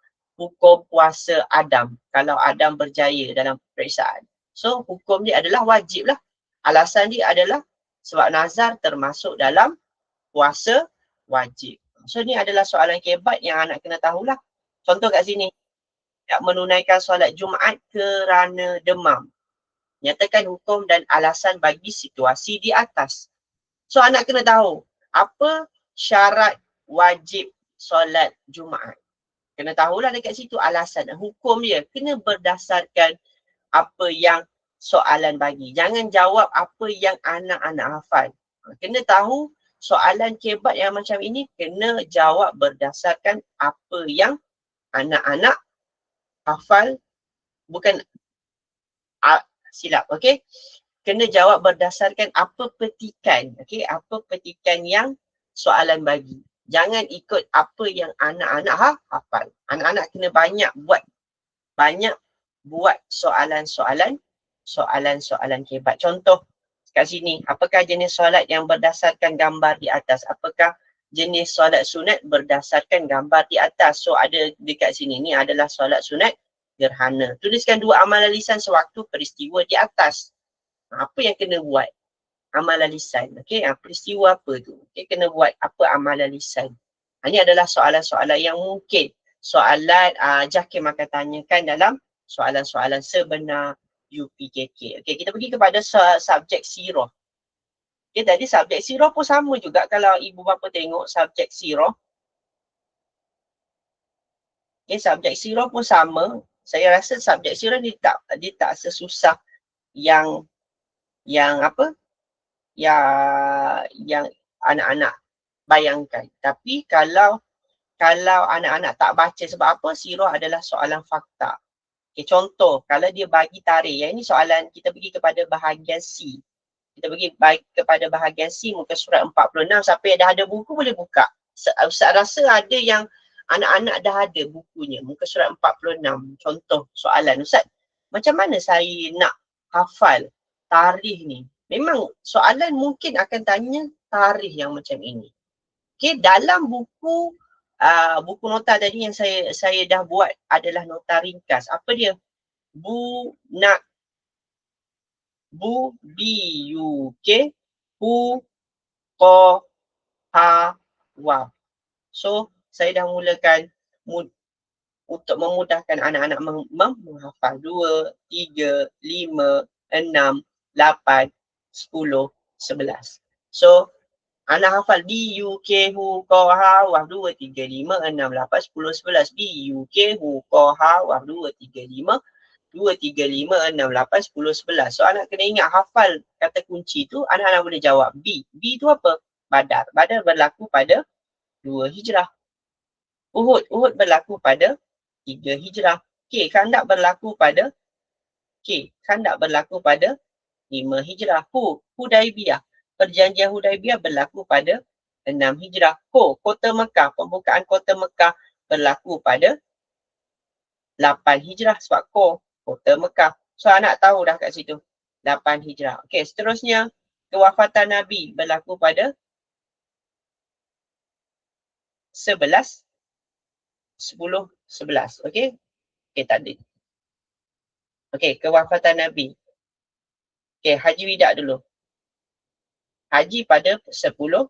puasa Adam kalau Adam berjaya dalam peperiksaan? So hukum dia adalah wajib lah. Alasan dia adalah sebab nazar termasuk dalam puasa wajib. So ni adalah soalan kebat yang anak kena tahulah. Contoh kat sini, tak menunaikan solat Jumaat kerana demam. Nyatakan hukum dan alasan bagi situasi di atas. So anak kena tahu apa syarat wajib solat Jumaat. Kena tahulah dekat situ alasan. Hukum dia kena berdasarkan apa yang soalan bagi. Jangan jawab apa yang anak-anak hafal. Kena tahu soalan kebat yang macam ini kena jawab berdasarkan apa yang anak-anak hafal. Bukan silap, okey. Kena jawab berdasarkan apa petikan, okey, apa petikan yang soalan bagi. Jangan ikut apa yang anak-anak hafal. Anak-anak kena banyak buat soalan-soalan kebat. Contoh kat sini, apakah jenis solat yang berdasarkan gambar di atas? Apakah jenis solat sunat berdasarkan gambar di atas? So ada dekat sini, ni adalah solat sunat gerhana. Tuliskan 2 amalan lisan sewaktu peristiwa di atas. Apa yang kena buat? Amalan lisan. Okey, peristiwa apa tu? Okey, kena buat apa amalan lisan. Ini adalah soalan-soalan yang mungkin soalan JAKIM akan tanyakan dalam soalan-soalan sebenar UPKK. Okey, kita pergi kepada subjek sirah. Okey, tadi subjek sirah pun sama juga kalau ibu bapa tengok subjek sirah. Okey, subjek sirah pun sama. Saya rasa subjek sirah dia tak sesusah yang apa? Yang anak-anak bayangkan. Tapi kalau anak-anak tak baca, sebab apa? Sirah adalah soalan fakta. Okay, contoh, kalau dia bagi tarikh, yang ini soalan kita pergi kepada bahagian C. Kita pergi kepada bahagian C, muka surat 46. Siapa yang dah ada buku boleh buka. Ustaz rasa ada yang anak-anak dah ada bukunya, muka surat 46. Contoh soalan, Ustaz, macam mana saya nak hafal tarikh ni? Memang soalan mungkin akan tanya tarikh yang macam ini. Okay, dalam buku nota tadi yang saya dah buat adalah nota ringkas. Apa dia? So, saya dah mulakan untuk memudahkan anak-anak menghafal 2, 3, 5, 6, 8, 10, 11. So, anak hafal B, U, K, Hu, Ko, Ha, Wah, 2, 3, 5, 6, 8, 10, 11. B, U, K, Hu, Ko, Ha, Wah, 2, 3, 5, 2, 3, 5, 6, 8, 10, 11. So, anak kena ingat hafal kata kunci tu, anak-anak boleh jawab B. B tu apa? Badar. Badar berlaku pada 2 Hijrah. Uhud berlaku pada 3 Hijrah. Khandak berlaku pada 5 Hijrah. Hudaibiyah. Perjanjian Hudaibiyah berlaku pada 6 Hijrah. Kota Mekah. Pembukaan Kota Mekah berlaku pada 8 Hijrah. Sebab Kota Mekah. So anak tahu dah kat situ. 8 Hijrah. Okey, seterusnya kewafatan Nabi berlaku pada 11. Okey. Okey, tak ada. Okey, kewafatan Nabi. Okey, Haji Wida dulu. Haji pada 10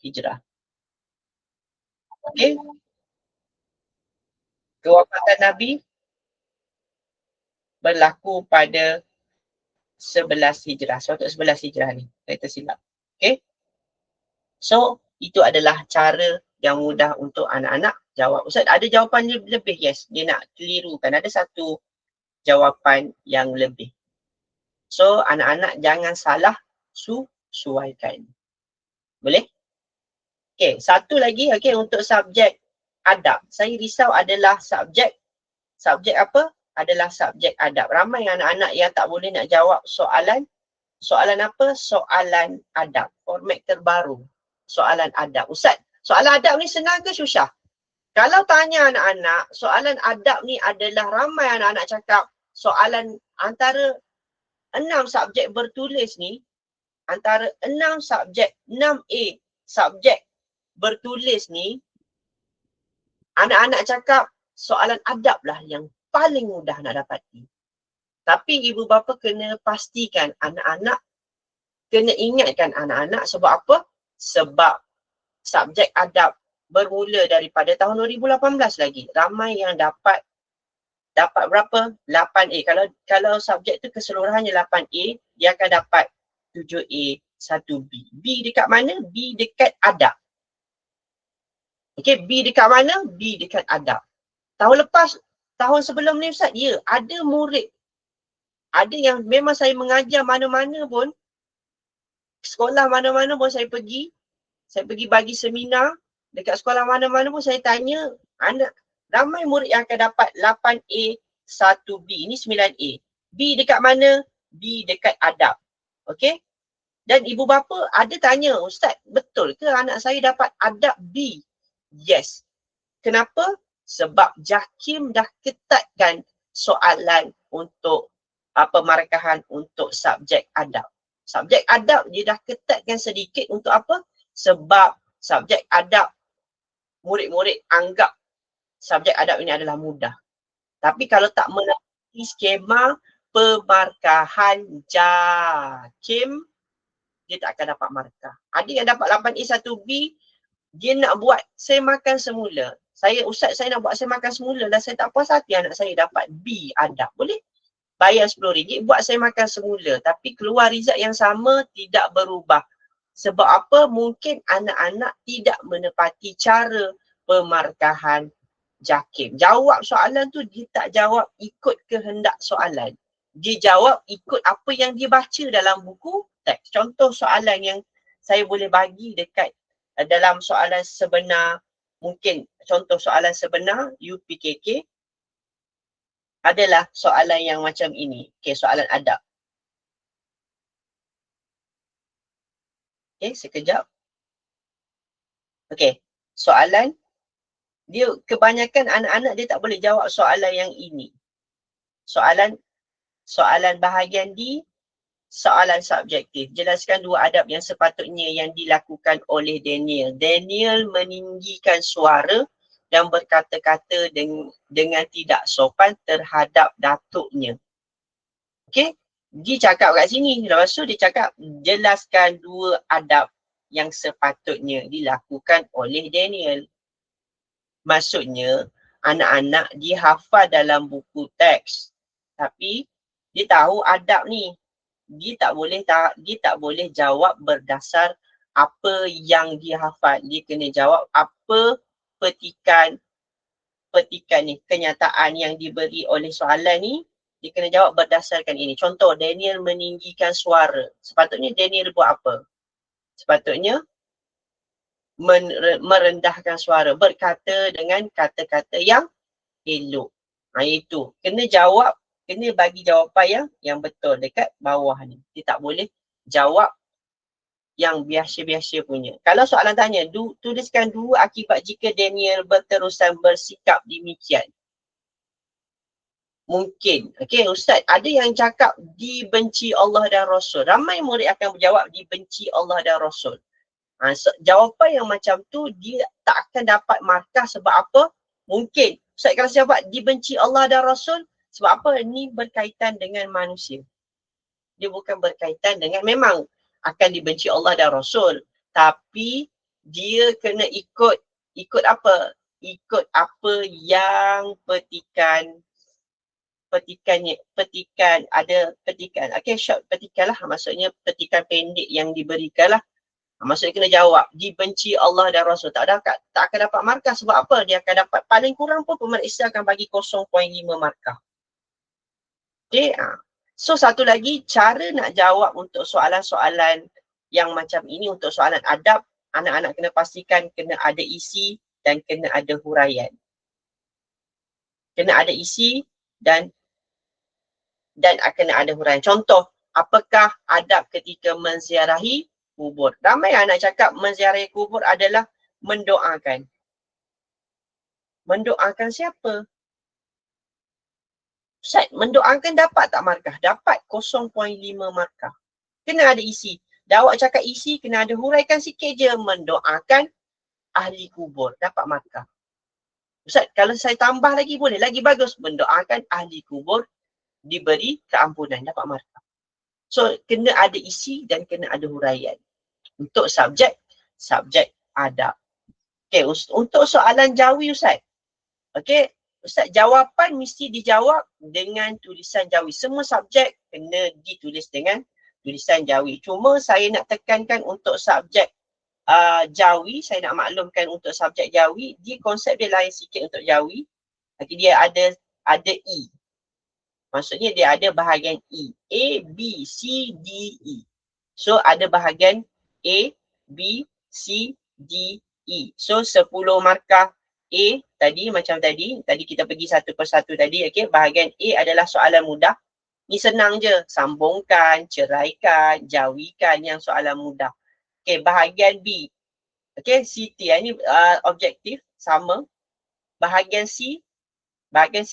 Hijrah. Okey. Kewafatan Nabi berlaku pada 11 Hijrah. So, untuk 11 Hijrah ni. Saya tersilap. Okey. So, itu adalah cara yang mudah untuk anak-anak jawab. Ustaz, ada jawapan lebih? Yes. Dia nak kelirukan. Ada satu jawapan yang lebih. So anak-anak jangan salah sesuaikan. Boleh? Okay, satu lagi untuk subjek adab. Saya risau adalah subjek apa? Adalah subjek adab. Ramai anak-anak yang tak boleh nak jawab soalan apa? Soalan adab. Format terbaru. Soalan adab. Ustaz, soalan adab ni senang ke susah? Kalau tanya anak-anak, soalan adab ni adalah ramai anak-anak cakap soalan antara 6 subjek bertulis ni, antara 6 subjek, 6A subjek bertulis ni, anak-anak cakap soalan adab lah yang paling mudah nak dapati. Tapi ibu bapa kena pastikan anak-anak, kena ingatkan anak-anak sebab apa? Sebab subjek adab bermula daripada tahun 2018 lagi. Ramai yang dapat berapa? 8A. Kalau subjek tu keseluruhannya 8A, dia akan dapat 7A, 1B. B dekat mana? B dekat adab. Okay, B dekat mana? B dekat adab. Tahun lepas, tahun sebelum ni Ustaz, ya, ada murid. Ada yang memang saya mengajar mana-mana pun, sekolah mana-mana pun saya pergi bagi seminar, dekat sekolah mana-mana pun saya tanya, anak, ramai murid yang akan dapat 8A, 1B. Ini 9A. B dekat mana? B dekat adab. Okay? Dan ibu bapa ada tanya, Ustaz, betul ke anak saya dapat adab B? Yes. Kenapa? Sebab JAKIM dah ketatkan soalan untuk pemarkahan untuk subjek adab. Subjek adab dia dah ketatkan sedikit untuk apa? Sebab subjek adab, murid-murid anggap subjek adab ini adalah mudah. Tapi kalau tak menaati skema pemarkahan JAKIM, dia tak akan dapat markah. Ada yang dapat 8A 1B, dia nak buat saya makan semula. Ustaz, saya nak buat saya makan semula dan saya tak puas hati anak saya dapat B adab. Boleh? Bayar RM10, buat saya makan semula. Tapi keluar result yang sama, tidak berubah. Sebab apa? Mungkin anak-anak tidak menepati cara pemarkahan JAKIM. Jawab soalan tu, dia tak jawab ikut kehendak soalan. Dia jawab ikut apa yang dia baca dalam buku teks. Contoh soalan yang saya boleh bagi dekat dalam soalan sebenar, mungkin contoh soalan sebenar UPKK adalah soalan yang macam ini. Okay, soalan adab. Okay, sekejap. Okay, soalan, dia kebanyakan anak-anak dia tak boleh jawab soalan yang ini. Soalan bahagian D, soalan subjektif. Jelaskan dua adab yang sepatutnya yang dilakukan oleh Daniel. Daniel meninggikan suara dan berkata-kata dengan tidak sopan terhadap datuknya. Okay, dia cakap kat sini. Lepas tu dia cakap, jelaskan dua adab yang sepatutnya dilakukan oleh Daniel. Maksudnya, anak-anak dia hafal dalam buku teks. Tapi, dia tahu adab ni. Dia tak boleh jawab berdasar apa yang dia hafal. Dia kena jawab apa petikan ni, kenyataan yang diberi oleh soalan ni, dia kena jawab berdasarkan ini. Contoh, Daniel meninggikan suara. Sepatutnya Daniel buat apa? Sepatutnya merendahkan suara, berkata dengan kata-kata yang elok. Itu kena jawab, kena bagi jawapan yang betul dekat bawah ni. Dia tak boleh jawab yang biasa-biasa punya. Kalau soalan tanya, tuliskan dua akibat jika Daniel berterusan bersikap demikian. Mungkin. Okay, Ustaz, ada yang cakap dibenci Allah dan Rasul. Ramai murid akan berjawab dibenci Allah dan Rasul. Jawapan yang macam tu, dia tak akan dapat markah sebab apa? Mungkin. Ustaz, kalau saya jawab dibenci Allah dan Rasul, sebab apa? Ini berkaitan dengan manusia. Dia bukan berkaitan dengan, memang akan dibenci Allah dan Rasul. Tapi, dia kena ikut apa? Ikut apa yang petikan, ada petikan. Okay, short petikan lah. Maksudnya petikan pendek yang diberikan lah. Maksudnya kena jawab, dibenci Allah dan Rasul. Tak akan dapat markah sebab apa? Dia akan dapat, paling kurang pun pemeriksa akan bagi 0.5 markah. Okay. So satu lagi, cara nak jawab untuk soalan-soalan yang macam ini, untuk soalan adab, anak-anak kena pastikan kena ada isi dan kena ada huraian. Kena ada isi dan kena ada huraian. Contoh, apakah adab ketika menziarahi kubur? Ramai anak cakap menziarahi kubur adalah mendoakan. Mendoakan siapa? Ustaz, mendoakan dapat tak markah? Dapat 0.5 markah. Kena ada isi. Dah awak cakap isi, kena ada huraikan sikit je. Mendoakan ahli kubur. Dapat markah. Ustaz, kalau saya tambah lagi boleh. Lagi bagus. Mendoakan ahli kubur diberi keampunan. Dapat markah. So, kena ada isi dan kena ada huraian. Untuk subjek adab. Okay, untuk soalan jawi Ustaz. Okay, Ustaz, jawapan mesti dijawab dengan tulisan jawi. Semua subjek kena ditulis dengan tulisan jawi. Cuma saya nak tekankan untuk subjek jawi, saya nak maklumkan untuk subjek jawi, dia konsep dia lain sikit untuk jawi. Okay, dia ada E. Maksudnya dia ada bahagian E. A, B, C, D, E. So ada bahagian A, B, C, D, E. So 10 markah A tadi macam tadi kita pergi satu persatu tadi. Okay, bahagian A adalah soalan mudah. Ni senang je, sambungkan, ceraikan, jawikan, yang soalan mudah. Okay, bahagian B. Okay, CT ni objektif sama. Bahagian C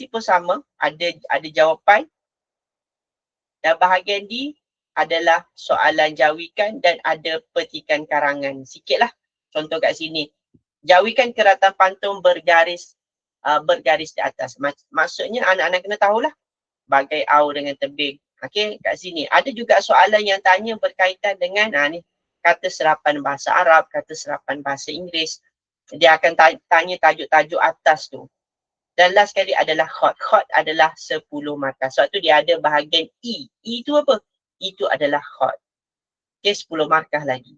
pun sama, ada jawapan. Dan bahagian D adalah soalan jawikan dan ada petikan karangan. Sikit lah contoh kat sini. Jawikan keratan pantun bergaris di atas. Maksudnya anak-anak kena tahulah bagai au dengan tebing. Okey, kat sini. Ada juga soalan yang tanya berkaitan dengan ni kata serapan bahasa Arab, kata serapan bahasa Inggeris. Dia akan tanya tajuk-tajuk atas tu. Dan last sekali adalah khot. Khot adalah 10 markah. Sebab tu dia ada bahagian E. E tu apa? Itu adalah khot. Okey, 10 markah lagi.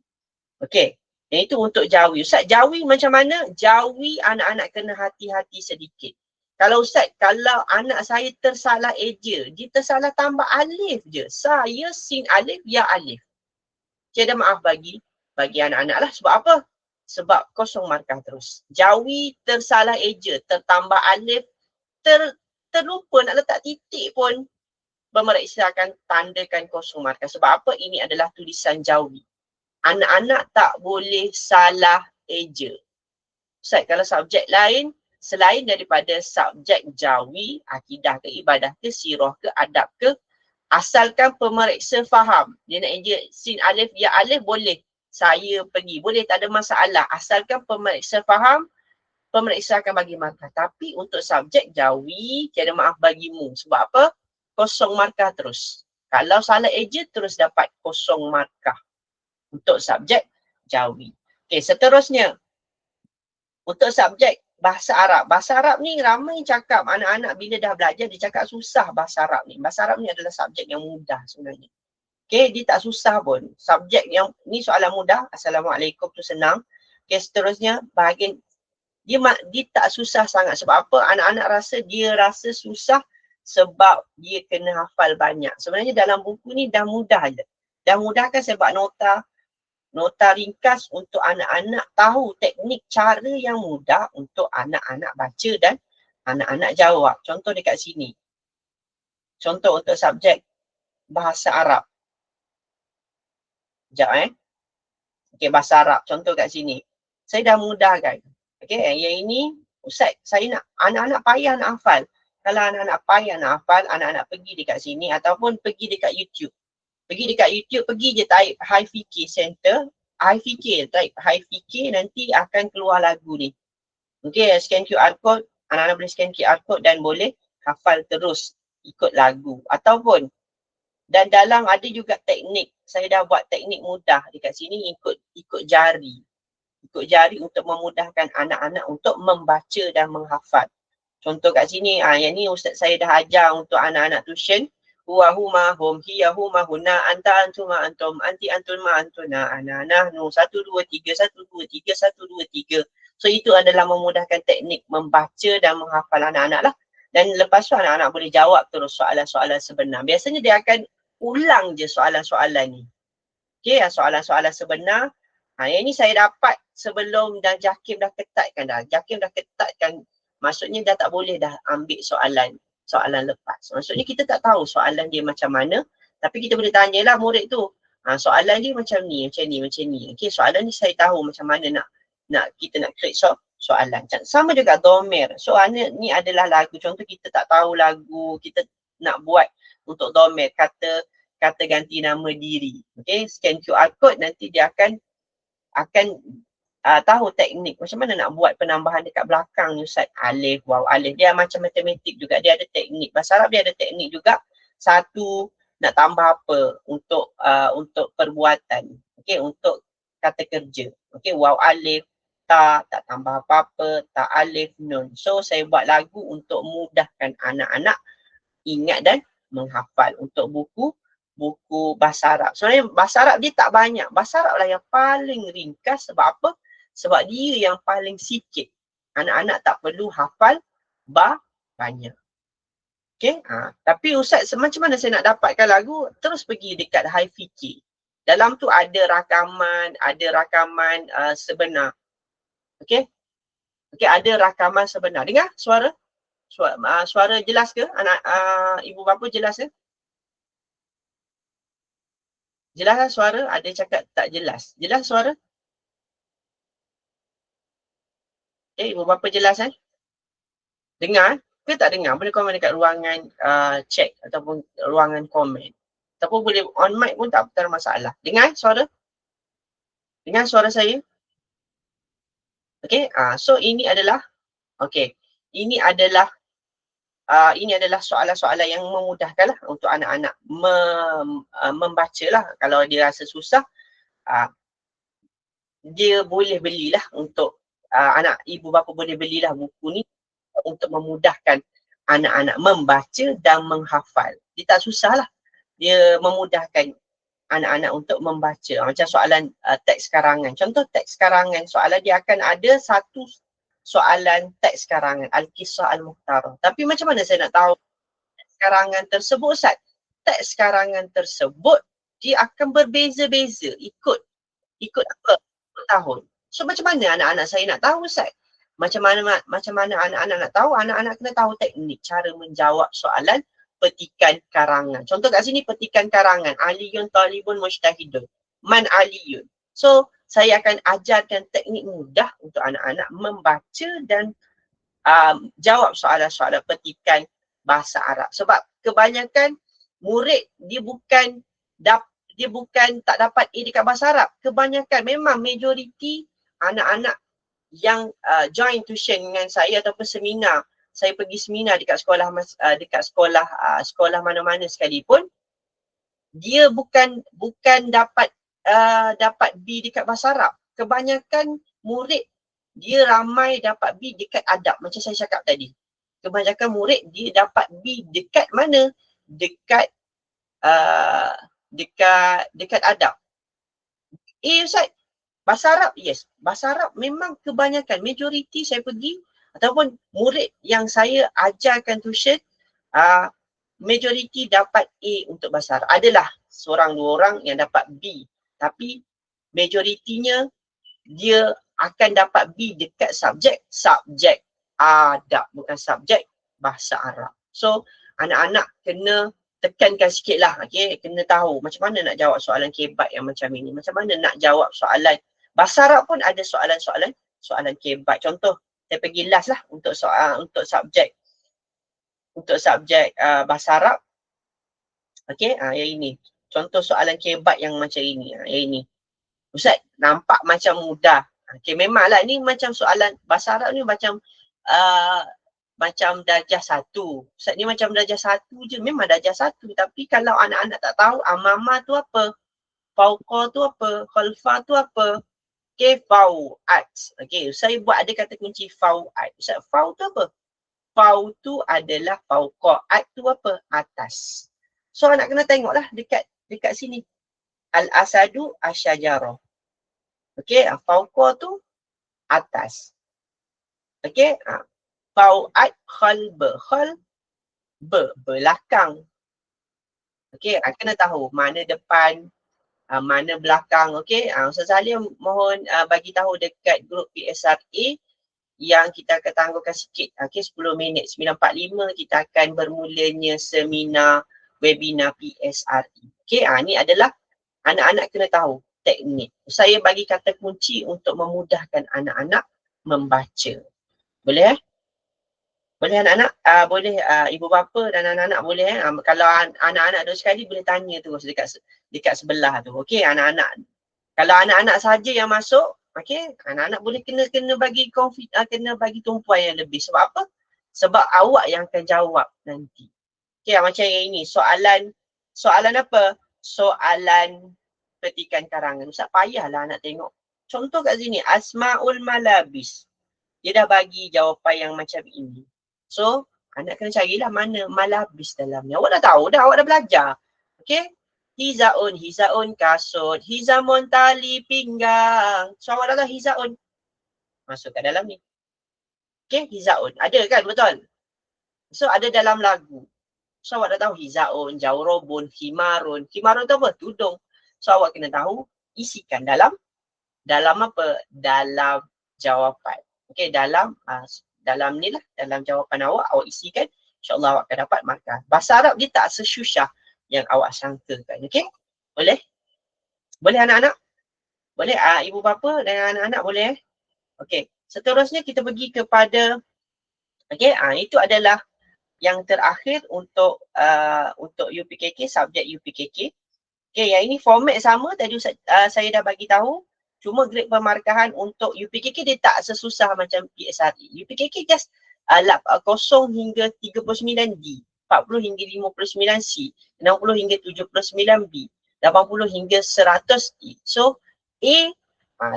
Okey. Yang itu untuk jawi. Ustaz, jawi macam mana? Jawi anak-anak kena hati-hati sedikit. Kalau Ustaz, kalau anak saya tersalah eja, dia tersalah tambah alif je. Saya sin alif, ya alif. Tiada maaf bagi anak-anak lah. Sebab apa? Sebab 0 markah terus. Jawi tersalah eja, tertambah alif, terlupa nak letak titik pun, pemeriksa akan tandakan 0 markah. Sebab apa? Ini adalah tulisan jawi. Anak-anak tak boleh salah eja. Ustaz, kalau subjek lain, selain daripada subjek jawi, akidah ke, ibadah ke, sirah ke, adab ke, asalkan pemeriksa faham. Dia nak eja sin alif, ya alif, boleh. Saya pergi. Boleh, tak ada masalah. Asalkan pemeriksa faham, pemeriksa akan bagi markah. Tapi untuk subjek jawi, tiada maaf bagimu. Sebab apa? 0 markah terus. Kalau salah eja, terus dapat 0 markah. Untuk subjek jawi. Okey, seterusnya. Untuk subjek bahasa Arab. Bahasa Arab ni ramai cakap anak-anak bila dah belajar dia cakap susah bahasa Arab ni. Bahasa Arab ni adalah subjek yang mudah sebenarnya. Okey, dia tak susah pun. Subjek yang ni soalan mudah. Assalamualaikum tu senang. Okey, seterusnya bahagian dia tak susah sangat. Sebab apa? Anak-anak rasa susah sebab dia kena hafal banyak. Sebenarnya dalam buku ni dah mudah je. Dah mudah kan saya buat nota ringkas untuk anak-anak tahu teknik cara yang mudah untuk anak-anak baca dan anak-anak jawab. Contoh dekat sini. Contoh untuk subjek bahasa Arab. Sekejap Okey, bahasa Arab. Contoh kat sini. Saya dah mudahkan. Okey, yang ini Ustaz, saya nak anak-anak payah nak hafal. Kalau anak-anak payah nak hafal, anak-anak pergi dekat sini ataupun pergi dekat YouTube. Pergi dekat YouTube, pergi je type HiFiQ Center. HiFiQ, type HiFiQ, nanti akan keluar lagu ni. Okay, scan QR code. Anak-anak boleh scan QR code dan boleh hafal terus ikut lagu. Ataupun, dan dalam ada juga teknik. Saya dah buat teknik mudah dekat sini ikut jari. Ikut jari untuk memudahkan anak-anak untuk membaca dan menghafal. Contoh kat sini, yang ni Ustaz saya dah ajar untuk anak-anak tuition. Huwa huma hum hiya huma huna anta antuma antum anti antuma antuna ana nahnu 1 2 3 1 2 3 1 2 3. So itu adalah memudahkan teknik membaca dan menghafal anak-anak lah. Dan lepas tu anak-anak boleh jawab terus soalan-soalan sebenar. Biasanya dia akan ulang je soalan-soalan ni. Okay, soalan-soalan sebenar. Yang ni saya dapat sebelum dah JAKIM dah ketatkan dah. JAKIM dah ketatkan, maksudnya dah tak boleh dah ambil soalan lepas. Maksudnya kita tak tahu soalan dia macam mana, tapi kita boleh tanyalah murid tu. Soalan dia macam ni. Okay, soalan ni saya tahu macam mana kita nak create soalan. Sama juga domer. So ni adalah lagu. Contoh kita tak tahu lagu, kita nak buat untuk domer, kata ganti nama diri. Okay, scan QR code, nanti dia akan tahu teknik macam mana nak buat penambahan dekat belakang ni Ustaz. Alif, waw, alif. Dia macam matematik juga, dia ada teknik. Bahasa Arab dia ada teknik juga. Satu, nak tambah apa untuk perbuatan. Okay, untuk kata kerja. Okay, waw, alif, tak tambah apa-apa, tak, alif, nun. So saya buat lagu untuk mudahkan anak-anak ingat dan menghafal untuk buku bahasa Arab. Sebenarnya bahasa Arab dia tak banyak. Bahasa Arab lah yang paling ringkas. Sebab apa? Sebab dia yang paling sikit. Anak-anak tak perlu hafal banyak. Okay. Tapi Ustaz, macam mana saya nak dapatkan lagu? Terus pergi dekat HiFiki. Dalam tu ada rakaman sebenar. Okay. Okay, ada rakaman sebenar. Dengar suara? Suara jelas ke? Anak ibu bapa jelas ke? Jelas lah suara? Ada cakap tak jelas. Jelas suara? Okay, ibu bapa jelas kan? Dengar ke tak dengar? Boleh komen dekat ruangan chat ataupun ruangan komen. Ataupun boleh on mic pun tak ada masalah. Dengar suara? Dengar suara saya? Okay, so ini adalah ini adalah soalan-soalan yang memudahkanlah untuk anak-anak membaca lah. Kalau dia rasa susah, dia boleh belilah untuk anak ibu bapa boleh belilah buku ni untuk memudahkan anak-anak membaca dan menghafal. Dia tak susah lah. Dia memudahkan anak-anak untuk membaca. Macam soalan teks karangan. Contoh teks karangan, soalan dia akan ada satu soalan teks karangan, Al-Qisah Al-Mukhtarah. Tapi macam mana saya nak tahu teks karangan tersebut, Ustaz? Teks karangan tersebut dia akan berbeza-beza ikut apa? Ikut tahun. So macam mana anak-anak saya nak tahu, Ustaz? Macam mana anak-anak nak tahu? Anak-anak kena tahu teknik cara menjawab soalan petikan karangan. Contoh kat sini petikan karangan. Aliyun talibun mujtahidun. Man aliyun. So saya akan ajarkan teknik mudah untuk anak-anak membaca dan jawab soalan-soalan petikan bahasa Arab. Sebab kebanyakan murid dia bukan tak dapat A dekat bahasa Arab. Kebanyakan memang majoriti anak-anak yang join tuition dengan saya ataupun seminar, saya pergi seminar dekat sekolah mana-mana sekalipun, dia bukan dapat B dekat bahasa Arab. Kebanyakan murid dia ramai dapat B dekat adab, macam saya cakap tadi. Kebanyakan murid dia dapat B dekat mana? Dekat adab. Ustaz, bahasa Arab? Yes. Bahasa Arab memang kebanyakan, majoriti saya pergi ataupun murid yang saya ajarkan tuition, majoriti dapat A untuk bahasa Arab. Adalah seorang dua orang yang dapat B. Tapi majoritinya dia akan dapat B dekat subjek adab, bukan subjek bahasa Arab. So anak-anak kena tekankan sikit lah, okay? Kena tahu macam mana nak jawab soalan kebat yang macam ini. Macam mana nak jawab soalan bahasa Arab pun ada soalan kebat. Contoh, saya pergi last lah untuk subjek bahasa Arab. Okay, yang ini. Contoh soalan kebat yang macam ini. Yang ini. Ustaz, nampak macam mudah. Okay, memanglah ni macam soalan bahasa Arab ni macam darjah 1. Ustaz, ni macam darjah 1 je. Memang darjah 1. Tapi kalau anak-anak tak tahu, amama tu apa? Fauqa tu apa? Khalfa tu apa? Okay, fau'at. Okay, saya buat ada kata kunci fau'at. Ustaz, fau tu apa? Fau tu adalah fauqa. At tu apa? Atas. So anak kena tengoklah dekat sini. Al-asadu asyajarah. Okay, fauqa tu atas. Okay, Fau'ad khalba. Belakang. Okey, kena tahu mana depan, mana belakang. Okey, Ustaz Salim mohon bagi tahu dekat grup PSRA yang kita akan tangguhkan sikit. Okey, 10 minit, 9.45 kita akan bermulanya seminar webinar PSRA. Okey, ni adalah anak-anak kena tahu teknik. Saya bagi kata kunci untuk memudahkan anak-anak membaca. Boleh Boleh anak-anak, boleh ibu bapa dan anak-anak boleh kalau anak-anak dua sekali boleh tanya terus dekat sebelah tu. Okey, anak-anak. Kalau anak-anak saja yang masuk, okey, anak-anak boleh kena bagi kena bagi tumpuan yang lebih. Sebab apa? Sebab awak yang akan jawab nanti. Okey, macam yang ini, soalan apa? Soalan petikan karangan. Ustaz payahlah anak tengok. Contoh kat sini, Asmaul Malabis. Dia dah bagi jawapan yang macam ini. So, anak kena carilah mana malabis dalamnya. Awak dah tahu dah, awak dah belajar. Okay? Hizaun kasut, hizamun tali pinggang. So, awak dah tahu hizaun. Masuk kat dalam ni. Okay, hizaun. Ada kan, betul? So, ada dalam lagu. So, awak dah tahu hizaun, jaurobun, himarun. Himarun tu apa? Tudung. So, awak kena tahu isikan dalam apa? Dalam jawapan. Okay, dalam ni lah, dalam jawapan awak isikan, insyaAllah awak akan dapat markah. Bahasa Arab dia tak sesusah yang awak sangkakan. Okay, boleh? Boleh anak-anak? Boleh? Ibu bapa dan anak-anak boleh? Okay, seterusnya kita pergi kepada, okay, itu adalah yang terakhir untuk UPKK, subjek UPKK. Okay, yang ini format sama tadi saya dah bagi tahu. Cuma grade pemarkahan untuk UPKK dia tak sesusah macam PSRA. UPKK just 0 hingga 39D, 40 hingga 59C, 60 hingga 79B, 80 hingga 100E. So A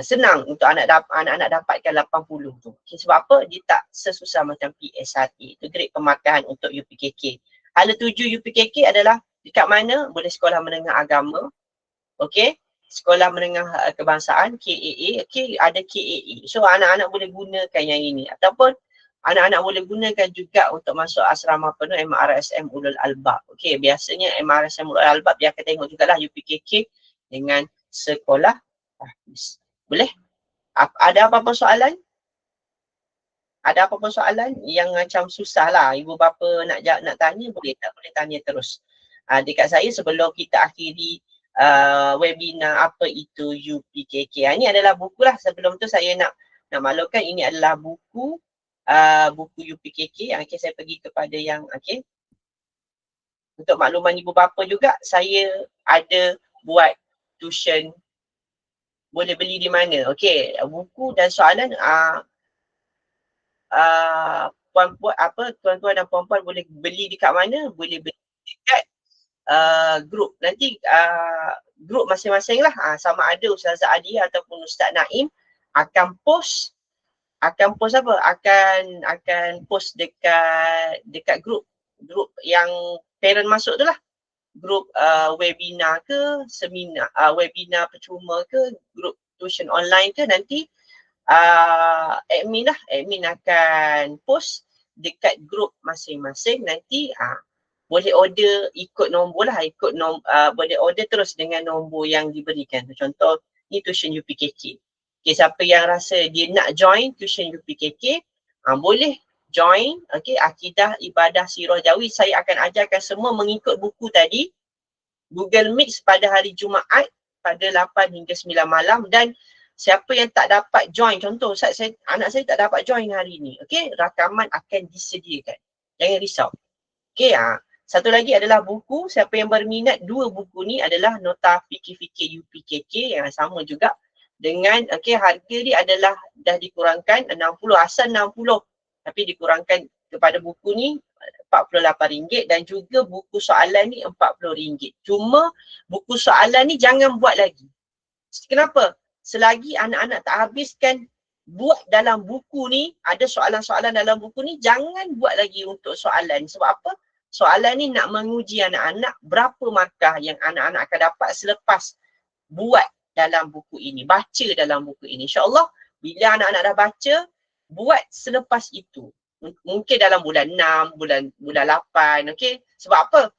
senang untuk anak-anak dapatkan 80 tu. Okay, sebab apa? Dia tak sesusah macam PSRA. Itu grade pemarkahan untuk UPKK. Hala 7 UPKK adalah dekat mana? Boleh sekolah menengah agama. Okey, sekolah menengah kebangsaan KAA, okey, ada KAA. So anak-anak boleh gunakan yang ini ataupun anak-anak boleh gunakan juga untuk masuk asrama penuh MRSM Ulul Albab. Okey, biasanya MRSM Ulul Albab dia akan tengok jugalah UPKK dengan sekolah tahfiz. Boleh? Ada apa-apa soalan? Ada apa-apa soalan yang macam susah lah, ibu bapa nak tanya boleh tanya terus. Dekat saya sebelum kita akhiri webinar apa itu UPKK. Ini adalah buku lah. Sebelum tu saya nak maklumkan ini adalah buku UPKK. Okay, saya pergi kepada yang untuk makluman ibu bapa juga, saya ada buat tuition. Boleh beli di mana? Okay, buku dan soalan tuan-tuan dan puan-puan boleh beli dekat mana? Boleh beli dekat grup. Nanti grup masing-masing lah, sama ada Ustazah Adia ataupun Ustaz Naim akan post apa? Akan post dekat grup yang parent masuk tu lah. Grup webinar ke, seminar, webinar percuma ke, grup tuition online ke, nanti admin akan post dekat grup masing-masing. Nanti boleh order ikut nombor lah, boleh order terus dengan nombor yang diberikan. Contoh ni tuition UPKK. Okay, siapa yang rasa dia nak join tuition UPKK, boleh join. Okay, Akidah Ibadah Sirah Jawi. Saya akan ajarkan semua mengikut buku tadi. Google Meet pada hari Jumaat pada 8 hingga 9 malam. Dan siapa yang tak dapat join, contoh anak saya tak dapat join hari ni, okay, rakaman akan disediakan. Jangan risau. Okay, satu lagi adalah buku. Siapa yang berminat, dua buku ni adalah Nota Fikir-Fikir UPKK yang sama juga dengan, okay, harga dia adalah dah dikurangkan 60, asal 60 tapi dikurangkan kepada buku ni RM48 dan juga buku soalan ni RM40. Cuma buku soalan ni jangan buat lagi. Kenapa? Selagi anak-anak tak habiskan buat dalam buku ni, ada soalan-soalan dalam buku ni, jangan buat lagi untuk soalan. Sebab apa? Soalan ni nak menguji anak-anak berapa markah yang anak-anak akan dapat selepas buat dalam buku ini, baca dalam buku ini. InsyaAllah bila anak-anak dah baca, buat selepas itu. Mungkin dalam bulan 6, bulan 8, okey. Sebab apa?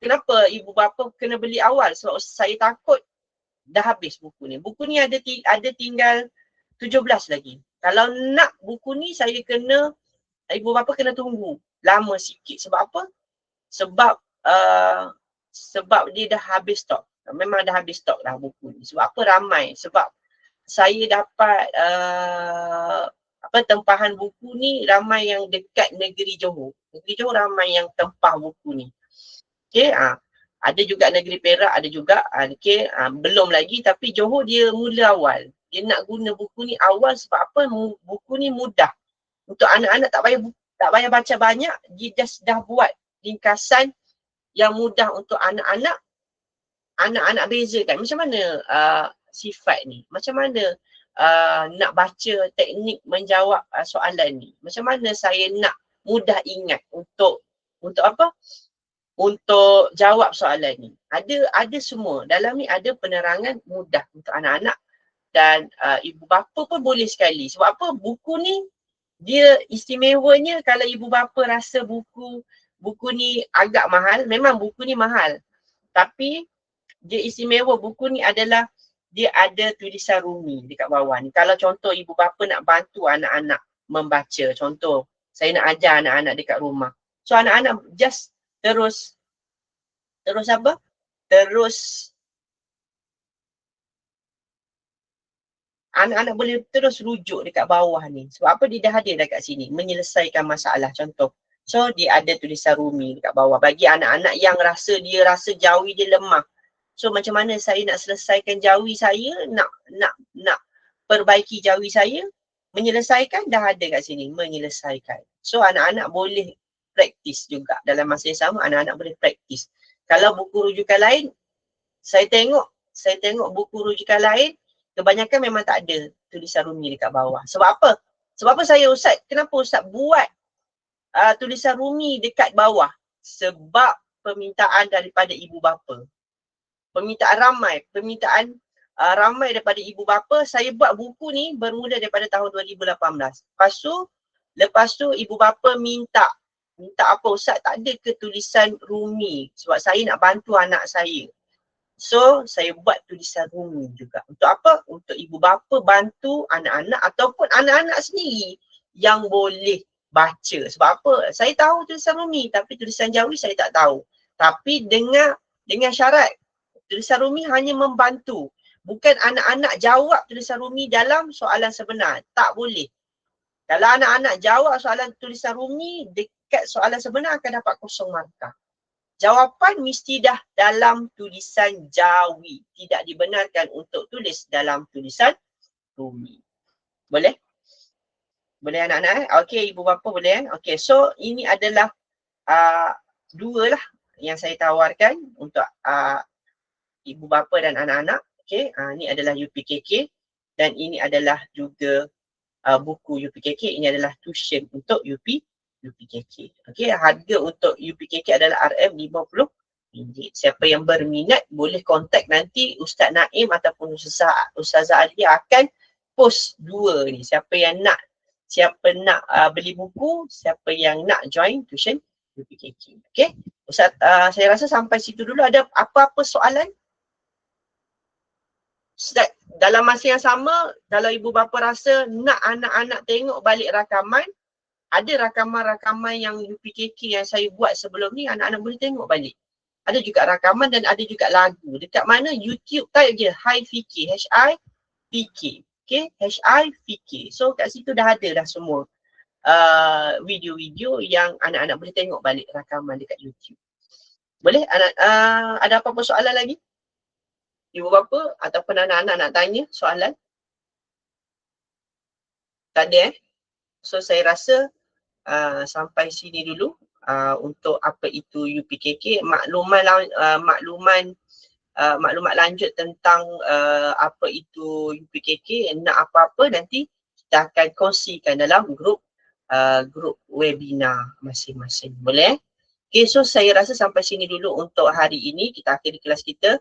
Kenapa ibu bapa kena beli awal? Sebab saya takut dah habis buku ni. Buku ni ada tinggal 17 lagi. Kalau nak buku ni saya kena, ibu bapa kena tunggu lama sikit. Sebab apa? Sebab sebab dia dah habis stok. Memang dah habis stok lah buku ni. Sebab apa? Ramai. Sebab saya dapat tempahan buku ni ramai yang dekat negeri Johor. Negeri Johor ramai yang tempah buku ni. Okey, ada juga negeri Perak, ada juga okey, belum lagi, tapi Johor dia mula awal. Dia nak guna buku ni awal sebab apa? Buku ni mudah. Untuk anak-anak tak payah baca banyak, dia dah buat ringkasan yang mudah untuk anak-anak bezakan macam mana sifat ni, macam mana nak baca teknik menjawab soalan ni, macam mana saya nak mudah ingat untuk apa? Untuk jawab soalan ni. Ada semua. Dalam ni ada penerangan mudah untuk anak-anak dan ibu bapa pun boleh sekali. Sebab apa? Buku ni dia istimewanya kalau ibu bapa rasa buku ni agak mahal, memang buku ni mahal. Tapi dia istimewa buku ni adalah dia ada tulisan Rumi dekat bawah ni. Kalau contoh ibu bapa nak bantu anak-anak membaca, contoh saya nak ajar anak-anak dekat rumah. So anak-anak just terus apa? Anak-anak boleh terus rujuk dekat bawah ni. Sebab apa? Dia dah ada dekat sini. Menyelesaikan masalah, contoh. So dia ada tulisan Rumi dekat bawah. Bagi anak-anak yang rasa jawi dia lemah. So macam mana saya nak selesaikan jawi saya, nak perbaiki jawi saya, menyelesaikan, dah ada kat sini, menyelesaikan. So anak-anak boleh praktis juga. Dalam masa yang sama, anak-anak boleh praktis. Kalau buku rujukan lain, saya tengok buku rujukan lain, kebanyakan memang tak ada tulisan Rumi dekat bawah. Sebab apa? Sebab apa kenapa Ustaz buat tulisan Rumi dekat bawah? Sebab permintaan daripada ibu bapa. Permintaan ramai daripada ibu bapa. Saya buat buku ni bermula daripada tahun 2018. Lepas tu ibu bapa minta apa? Ustaz, tak ada ke tulisan Rumi? Sebab saya nak bantu anak saya. So saya buat tulisan Rumi juga. Untuk apa? Untuk ibu bapa bantu anak-anak ataupun anak-anak sendiri yang boleh baca. Sebab apa? Saya tahu tulisan Rumi tapi tulisan Jawi saya tak tahu. Tapi dengan syarat tulisan Rumi hanya membantu. Bukan anak-anak jawab tulisan Rumi dalam soalan sebenar. Tak boleh. Kalau anak-anak jawab soalan tulisan Rumi dekat soalan sebenar akan dapat kosong markah. Jawapan mesti dah dalam tulisan Jawi. Tidak dibenarkan untuk tulis dalam tulisan Rumi. Boleh? Boleh anak-anak? Okey, ibu bapa boleh. Okey, so ini adalah dua lah yang saya tawarkan untuk ibu bapa dan anak-anak. Okey, ini adalah UPKK dan ini adalah juga buku UPKK. Ini adalah tuition untuk UPKK. Okey, harga untuk UPKK adalah RM50. Siapa yang berminat boleh kontak nanti Ustaz Naim ataupun Ustazah Alia akan post dua ni. Siapa nak beli buku, siapa yang nak join tuition UPKK. Okey, Ustaz, saya rasa sampai situ dulu. Ada apa-apa soalan? Ustaz, dalam masa yang sama, kalau ibu bapa rasa nak anak-anak tengok balik rakaman, ada rakaman-rakaman yang UPKK yang saya buat sebelum ni, anak-anak boleh tengok balik. Ada juga rakaman dan ada juga lagu. Dekat mana? YouTube, type je HIFK, HIFK. Okay, HIFK. So kat situ dah ada dah semua video-video yang anak-anak boleh tengok balik rakaman dekat YouTube. Boleh? Ada apa-apa soalan lagi? Ibu bapa ataupun anak-anak nak tanya soalan? Tak ada So saya rasa sampai sini dulu untuk apa itu UPKK. Maklumat lanjut tentang apa itu UPKK, nak apa-apa nanti kita akan kongsikan dalam grup webinar masing-masing. Boleh? Okay, so saya rasa sampai sini dulu untuk hari ini. Kita akhiri kelas kita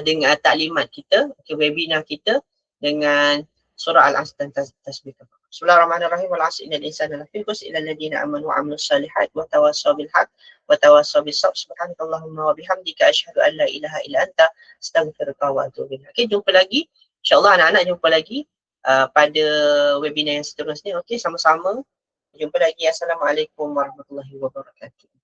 dengan taklimat kita, webinar kita dengan surah Al-Asr dan tasbih. Bismillahirrahmanirrahim. Wal 'asri innal insana lafi khusr illa alladziina aamanu wa 'amilus shalihaati wa tawassaw bil haqq wa tawassaw bis sabr. Subhanakallahumma wa bihamdika asyhadu an la ilaha illa anta astaghfiruka wa atubu ilaik. Okey, jumpa lagi. InsyaAllah anak-anak jumpa lagi pada webinar yang seterusnya. Okey, sama-sama. Jumpa lagi. Assalamualaikum warahmatullahi wabarakatuh.